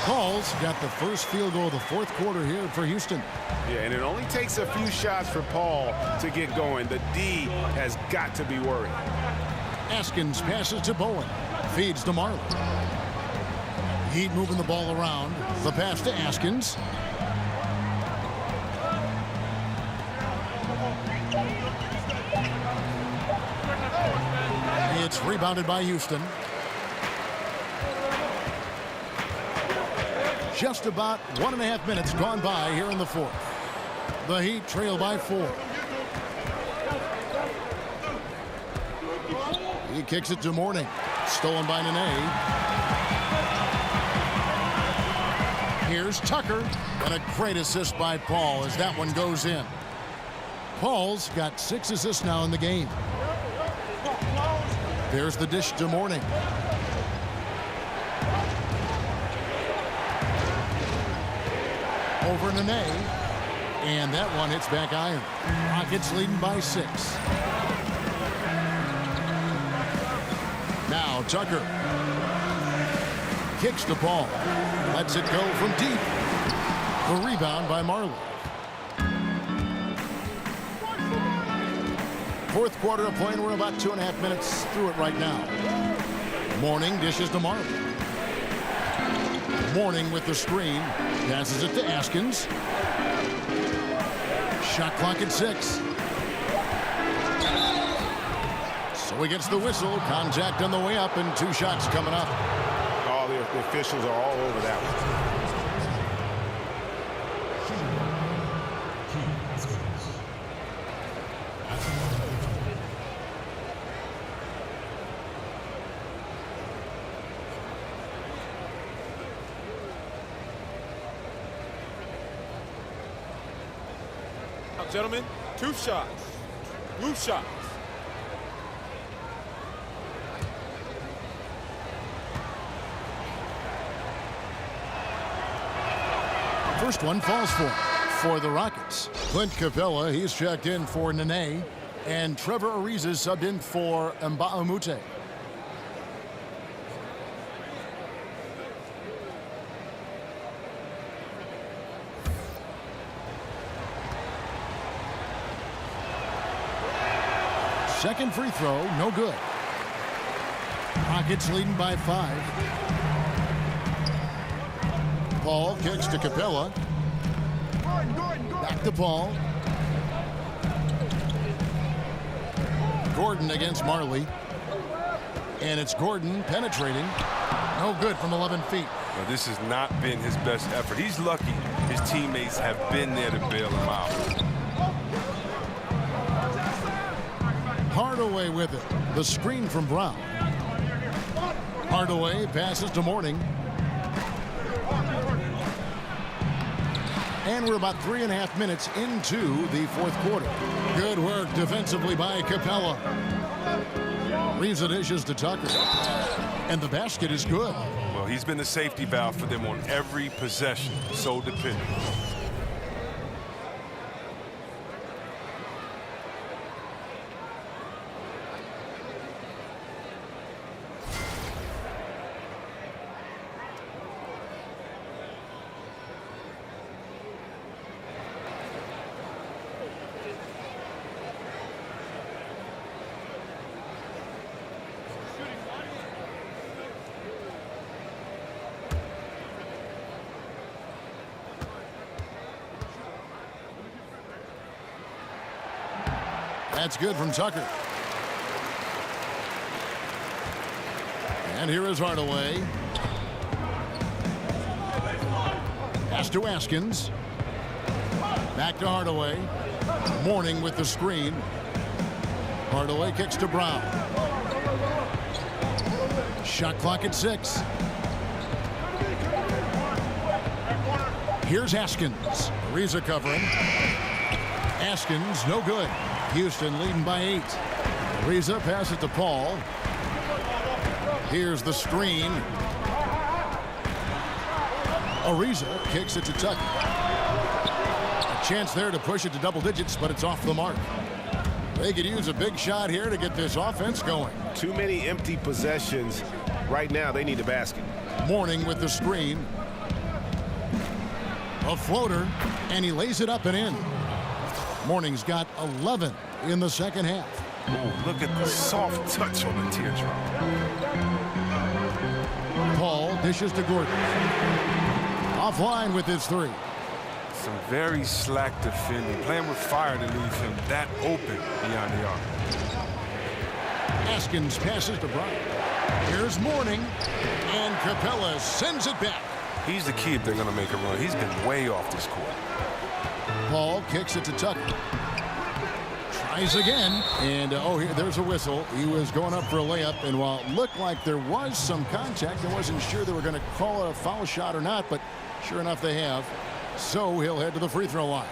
Paul's got the first field goal of the fourth quarter here for Houston. Yeah, and it only takes a few shots for Paul to get going. The D has got to be worried. Askins passes to Bowen. Feeds to Marley. Heat moving the ball around. The pass to Askins. It's rebounded by Houston. Just about 1.5 minutes gone by here in the fourth. The Heat trail by 4. He kicks it to Mourning. Stolen by Nene. Here's Tucker. And a great assist by Paul as that one goes in. Paul's got 6 assists now in the game. There's the dish to Mourning. Over Nene. And that one hits back iron. Rockets leading by 6. Now Tucker. Kicks the ball. Lets it go from deep. The rebound by Marley. Fourth quarter of play, and we're about 2.5 minutes through it right now. Mourning dishes to Marley. Mourning with the screen. Passes it to Askins. Shot clock at 6. So he gets the whistle. Contact on the way up, and 2 shots coming up. Oh, the officials are all over that one. Gentlemen, 2 shots. Blue shots. First one falls for the Rockets. Clint Capella, he's checked in for Nene. And Trevor Ariza subbed in for Mbah a Moute. Second free throw, no good. Rockets leading by 5. Paul kicks to Capella. Back to Paul. Gordon against Marley. And it's Gordon penetrating. No good from 11 feet. Well, this has not been his best effort. He's lucky his teammates have been there to bail him out. Hardaway with it. The screen from Brown. Hardaway passes to Mourning. And we're about 3.5 minutes into the fourth quarter. Good work defensively by Capella. Reeves it dishes to Tucker. And the basket is good. Well, he's been the safety valve for them on every possession. So dependable. That's good from Tucker. And here is Hardaway. Pass to Askins. Back to Hardaway. Mourning with the screen. Hardaway kicks to Brown. Shot clock at 6. Here's Askins. Ariza covering. Askins, no good. Houston leading by 8. Ariza passes to Paul. Here's the screen. Ariza kicks it to Tucker. A chance there to push it to double digits, but it's off the mark. They could use a big shot here to get this offense going. Too many empty possessions. Right now, they need a basket. Mourning with the screen. A floater, and he lays it up and in. Mourning's got 11 in the second half. Oh, look at the soft touch on the teardrop. Paul dishes to Gordon. Offline with his 3. Some very slack defending. Playing with fire to leave him that open beyond the arc. Askins passes to Bryant. Here's Mourning. And Capella sends it back. He's the key if they're going to make a run. He's been way off this court. Paul kicks it to Tucker. Tries again. And, there's a whistle. He was going up for a layup. And while it looked like there was some contact, I wasn't sure they were going to call it a foul shot or not. But sure enough, they have. So he'll head to the free throw line.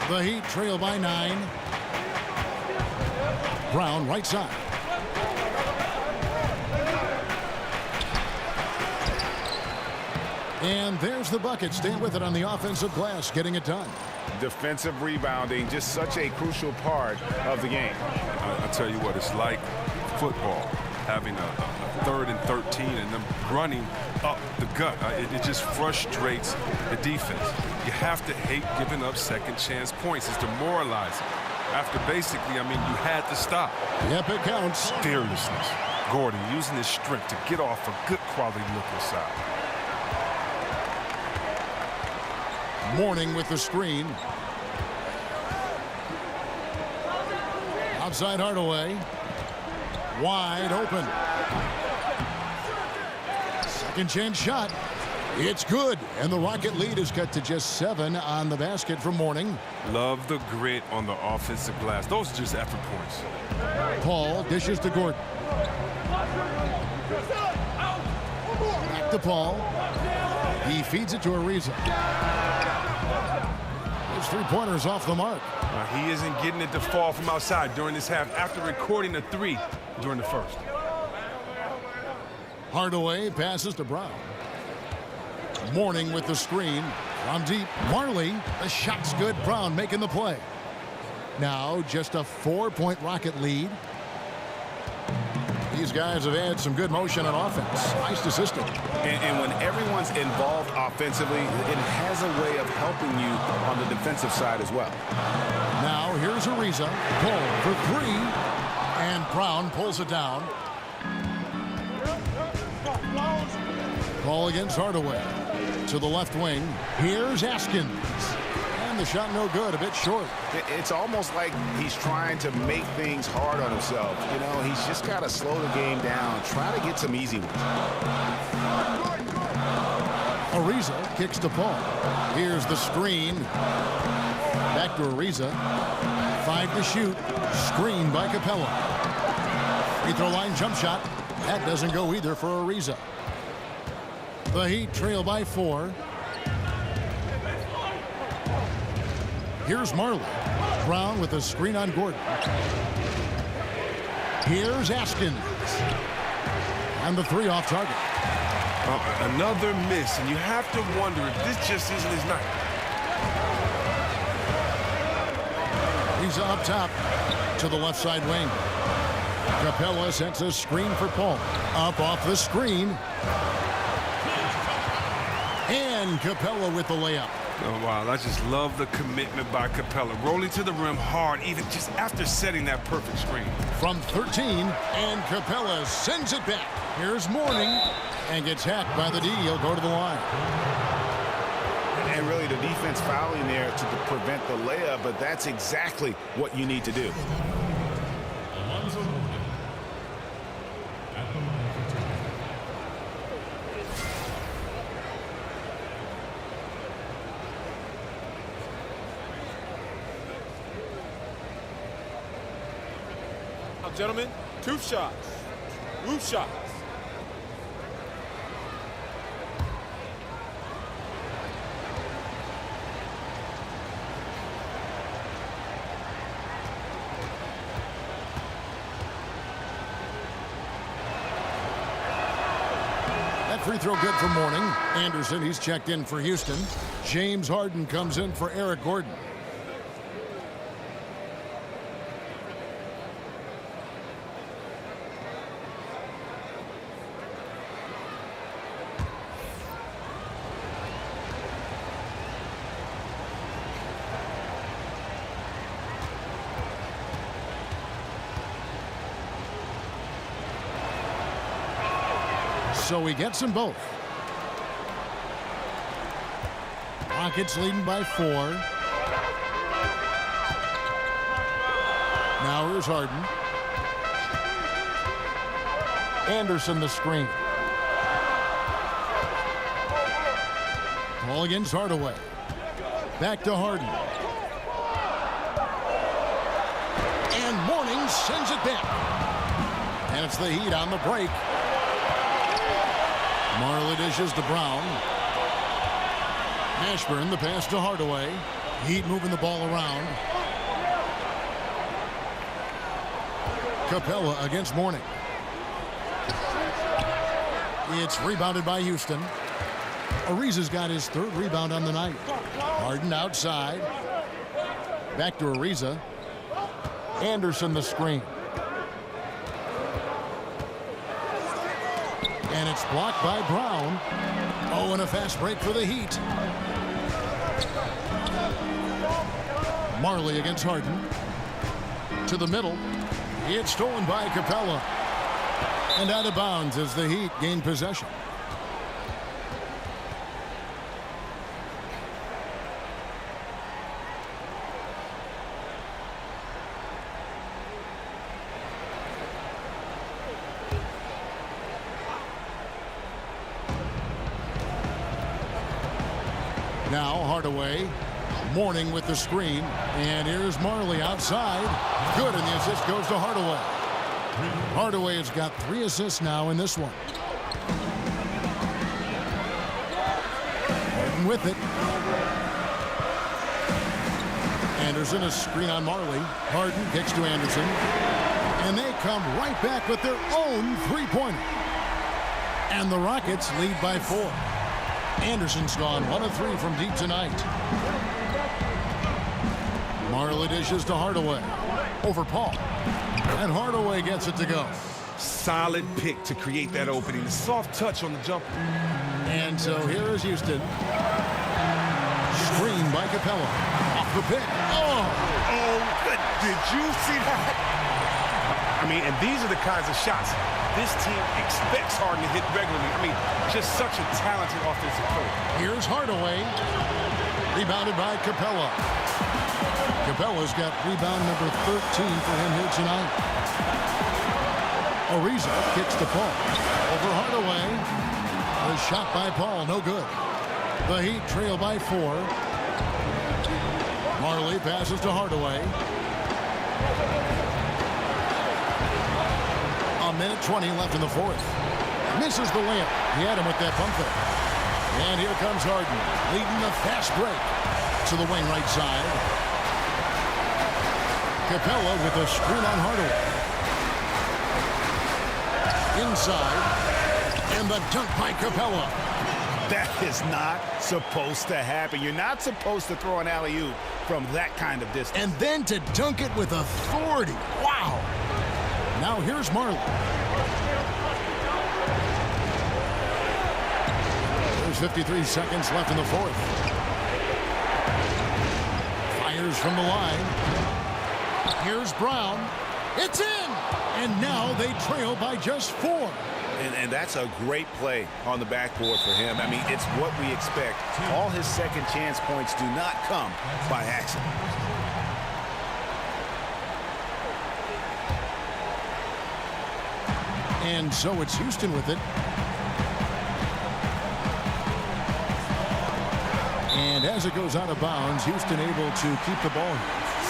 The Heat trail by 9. Brown right side. And there's the bucket. Stand with it on the offensive glass, getting it done. Defensive rebounding, just such a crucial part of the game. I tell you what, it's like football, having a 3rd and 13 and them running up the gut. It just frustrates the defense. You have to hate giving up second chance points. It's demoralizing. After basically, you had to stop. Yep, it counts. Fearlessness. Gordon using his strength to get off a good quality look inside. Mourning with the screen. Outside Hardaway. Wide open. Second chance shot. It's good. And the Rocket lead is cut to just 7 on the basket from Mourning. Love the grit on the offensive glass. Those are just effort points. Paul dishes to Gordon. Back to Paul. He feeds it to Ariza. His 3-pointers off the mark. He isn't getting it to fall from outside during this half after recording a 3 during the first. Hardaway passes to Brown. Mourning with the screen. From deep, Marley. The shot's good. Brown making the play. Now just a 4-point Rocket lead. These guys have had some good motion on offense. Nice to system. And when everyone's involved offensively, it has a way of helping you on the defensive side as well. Now here's Ariza. Pull for three. And Brown pulls it down. Ball against Hardaway. To the left wing. Here's Askins. And the shot no good, a bit short. It's almost like he's trying to make things hard on himself. You know, he's just got to slow the game down. Try to get some easy ones. Ariza kicks to Paul. Here's the screen. Back to Ariza. 5 to shoot. Screen by Capella. Free throw line jump shot. That doesn't go either for Ariza. The Heat trail by 4. Here's Marley. Brown with a screen on Gordon. Here's Askins. And the 3 off target. Another miss, and you have to wonder if this just isn't his night. He's up top to the left side wing. Capella sets a screen for Paul. Up off the screen. And Capella with the layup. Oh, wow, I just love the commitment by Capella. Rolling to the rim hard, even just after setting that perfect screen. From 13, and Capella sends it back. Here's Mourning, and gets hacked by the D. He'll go to the line. And really the defense fouling there to prevent the layup, but that's exactly what you need to do. Gentlemen, 2 shots. Roof shots. That free throw good for Mourning. Anderson, he's checked in for Houston. James Harden comes in for Eric Gordon. So he gets them both. Rockets leading by 4. Now here's Harden. Anderson the screen. Ball against Hardaway. Back to Harden. And Mourning sends it back. And it's the Heat on the break. Marley dishes to Brown. Ashburn the pass to Hardaway. Heat moving the ball around. Capella against Mourning. It's rebounded by Houston. Ariza's got his 3rd rebound on the night. Harden outside. Back to Ariza. Anderson the screen. And it's blocked by Brown. Oh, and a fast break for the Heat. Marley against Harden. To the middle. It's stolen by Capella. And out of bounds as the Heat gain possession. Now Hardaway, Mourning with the screen, and here's Marley outside. Good, and the assist goes to Hardaway. Hardaway has got 3 assists now in this one. Harden with it. Anderson, a screen on Marley. Harden kicks to Anderson. And they come right back with their own 3-pointer. And the Rockets lead by 4. Anderson's gone 1 of 3 from deep tonight. Marley dishes to Hardaway. Over Paul. And Hardaway gets it to go. solid pick to create that opening. The soft touch on the jumper. And so here is Houston. Screen by Capella. Off the pick. Oh, good. Did you see that? I mean, and these are the kinds of shots this team expects Harden to hit regularly. I mean, just such a talented offensive player. Here's Hardaway. Rebounded by Capella. Capella's got rebound number 13 for him here tonight. Ariza kicks to Paul. Over Hardaway. The shot by Paul, no good. The Heat trail by 4. Marley passes to Hardaway. A minute 20 left in the fourth. Misses the layup. He had him with that pump fake. And here comes Harden, leading the fast break to the wing right side. Capella with a screen on Hardaway. Inside. And the dunk by Capella. That is not supposed to happen. You're not supposed to throw an alley-oop from that kind of distance. And then to dunk it with authority. Wow. Now here's Marley. There's 53 seconds left in the fourth. Fires from the line. Here's Brown. It's in. And now they trail by just 4. And that's a great play on the backboard for him. I mean, it's what we expect. All his second chance points do not come by accident. And so it's Houston with it. And as it goes out of bounds, Houston able to keep the ball.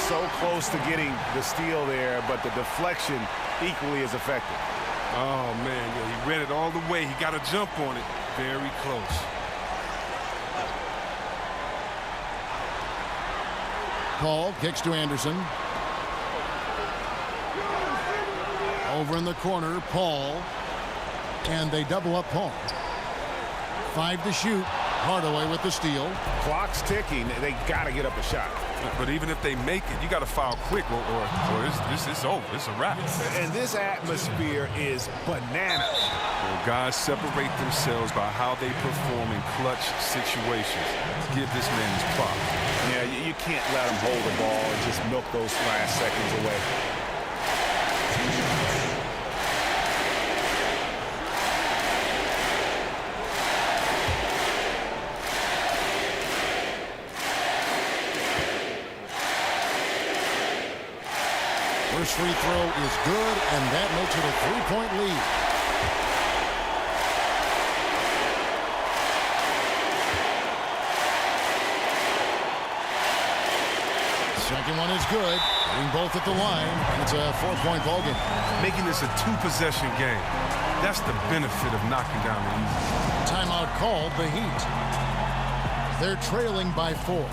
So close to getting the steal there, but the deflection equally as effective. Oh, man, yeah, he read it all the way. He got a jump on it. Very close. Paul kicks to Anderson. Over in the corner, Paul. And they double up Paul. 5 to shoot. Hardaway with the steal. Clock's ticking. They got to get up a shot. But even if they make it, you got to foul quick or this is over. It's a wrap. And this atmosphere is bananas. Well, guys separate themselves by how they perform in clutch situations. Give this man his props. Yeah, you can't let him hold the ball and just milk those last seconds away. First free throw is good, and that makes it a 3-point lead. Second one is good. Getting both at the line, and it's a 4-point ball game. Making this a 2-possession game. That's the benefit of knocking down the easy. Timeout called, the Heat. They're trailing by 4.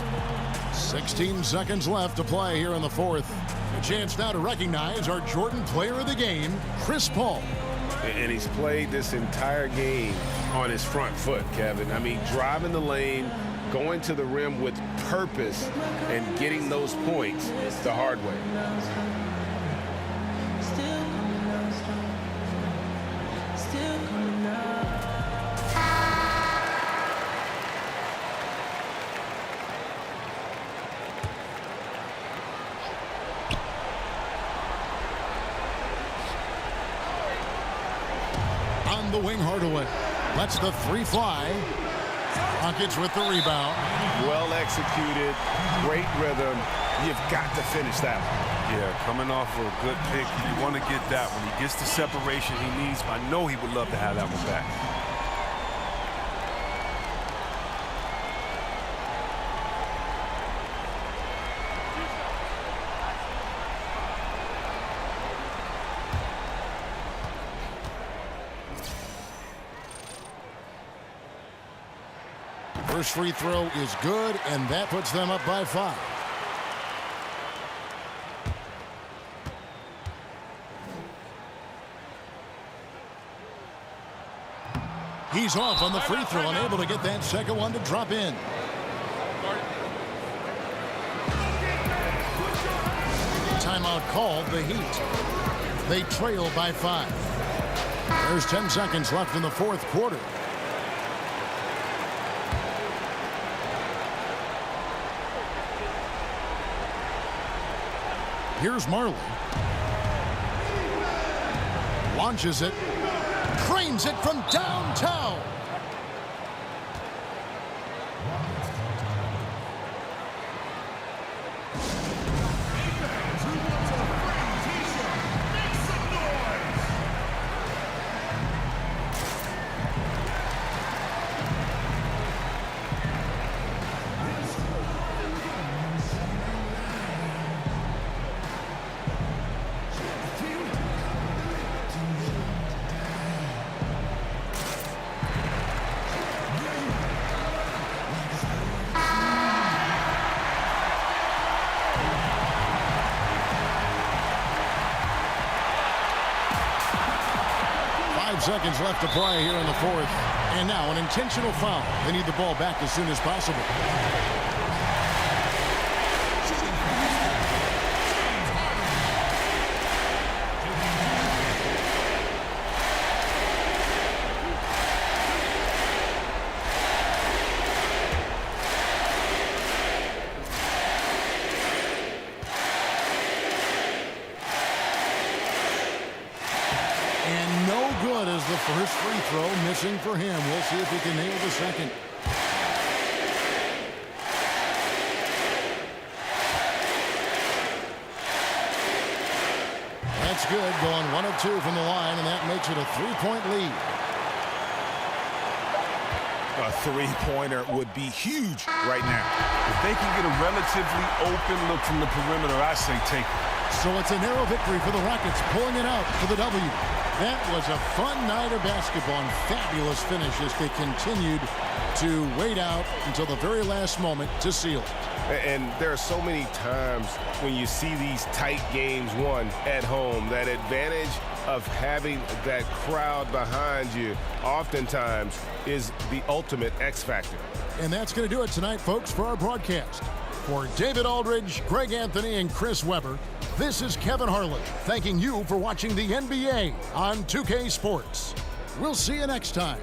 16 seconds left to play here in the fourth. A chance now to recognize our Jordan Player of the Game, Chris Paul. And he's played this entire game on his front foot, Kevin. I mean, driving the lane, going to the rim with purpose, and getting those points the hard way. On the wing, Hardaway lets the 3 fly. Rockets with the rebound. Well executed, great rhythm. You've got to finish that one. Yeah, coming off of a good pick, you want to get that. When he gets the separation he needs, I know he would love to have that one back. First free throw is good, and that puts them up by 5. He's off on the free throw, unable to get that second one to drop in. Timeout called, the Heat. They trail by 5. There's 10 seconds left in the fourth quarter. Here's Marley. Launches it. Cranes it from downtown. Seconds left to play here in the fourth. And now an intentional foul. They need the ball back as soon as possible. First free throw missing for him. We'll see if he can nail the second. That's good. Going 1 of 2 from the line, and that makes it a 3-point lead. A three-pointer would be huge right now. If they can get a relatively open look from the perimeter, I say take it. So it's a narrow victory for the Rockets, pulling it out for the W. That was a fun night of basketball and fabulous finish as they continued to wait out until the very last moment to seal it. And there are so many times when you see these tight games won at home, that advantage of having that crowd behind you oftentimes is the ultimate X factor. And that's going to do it tonight, folks, for our broadcast. For David Aldridge, Greg Anthony, and Chris Webber, this is Kevin Harlan thanking you for watching the NBA on 2K Sports. We'll see you next time.